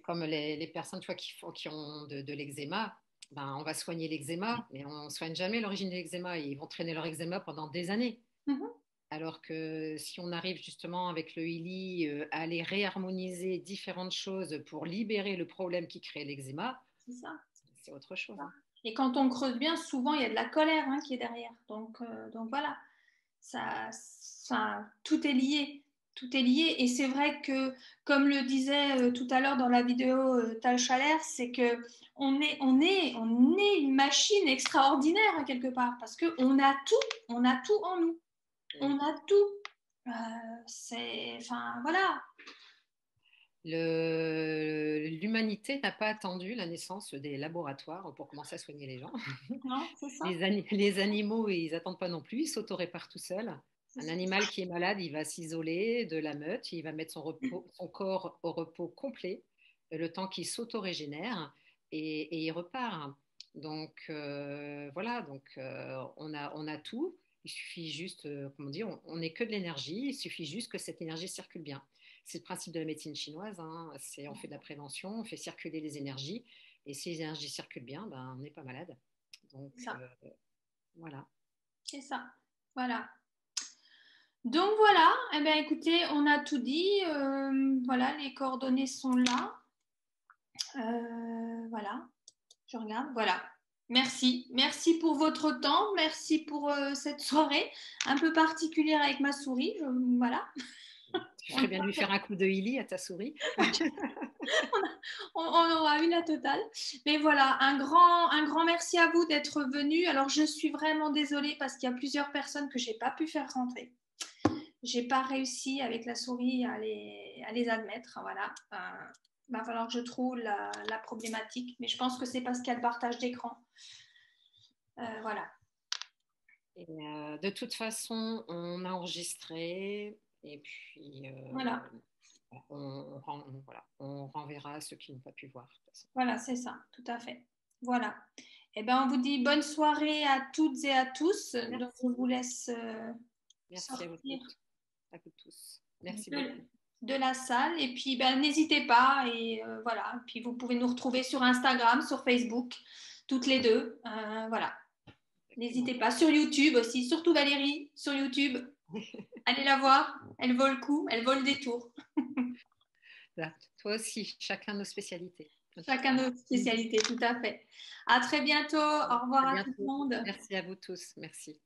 Comme les personnes tu vois, qui ont de l'eczéma, ben, on va soigner l'eczéma, mais on ne soigne jamais l'origine de l'eczéma. Ils vont traîner leur eczéma pendant des années. Alors que si on arrive justement avec le Healy à aller réharmoniser différentes choses pour libérer le problème qui crée l'eczéma, c'est autre chose. Hein. Et quand on creuse bien, souvent il y a de la colère qui est derrière. Donc voilà, tout est lié. Tout est lié. Et c'est vrai que, comme le disait tout à l'heure dans la vidéo Tal Chaler, c'est que on est une machine extraordinaire quelque part, parce qu'on a tout en nous. On a tout. Enfin, voilà. L'humanité n'a pas attendu la naissance des laboratoires pour commencer à soigner les gens. Non, c'est ça. Les animaux, ils n'attendent pas non plus, ils s'auto-réparent tout seuls. Un animal qui est malade, il va s'isoler de la meute, il va mettre son corps au repos complet, le temps qu'il s'auto-régénère et il repart. Donc voilà, on a tout. Il suffit juste, comment dire, on n'est que de l'énergie, il suffit juste que cette énergie circule bien. C'est le principe de la médecine chinoise, hein. On fait de la prévention, on fait circuler les énergies, et si les énergies circulent bien, ben, on n'est pas malade. Donc, voilà. C'est ça, voilà. Donc voilà, eh bien, écoutez, on a tout dit. Voilà, les coordonnées sont là. Voilà, je regarde, voilà. Merci pour votre temps, merci pour cette soirée un peu particulière avec ma souris. Voilà. Tu ferais bien de lui faire un coup de Healy à ta souris. on aura eu la totale. Mais voilà, un grand merci à vous d'être venus. Alors, je suis vraiment désolée parce qu'il y a plusieurs personnes que je n'ai pas pu faire rentrer. Je n'ai pas réussi avec la souris à les admettre. Voilà. Il va falloir que je trouve la problématique. Mais je pense que c'est parce qu'il y a le partage d'écran. Voilà. Et, de toute façon, on a enregistré et puis voilà. On renverra ceux qui n'ont pas pu voir. Voilà, c'est ça, tout à fait. Voilà. Eh bien, on vous dit bonne soirée à toutes et à tous. Merci. Donc, je vous laisse merci sortir à vous tous. Merci beaucoup. De la salle. Et puis, ben, n'hésitez pas. Et voilà. Puis, vous pouvez nous retrouver sur Instagram, sur Facebook, toutes les deux. Voilà. N'hésitez pas. Sur YouTube aussi. Surtout Valérie, sur YouTube. Allez la voir. Elle vaut le coup. Elle vaut le détour. Là, toi aussi, chacun nos spécialités. Chacun nos spécialités, tout à fait. À très bientôt. Au revoir à tout le monde. Merci à vous tous. Merci.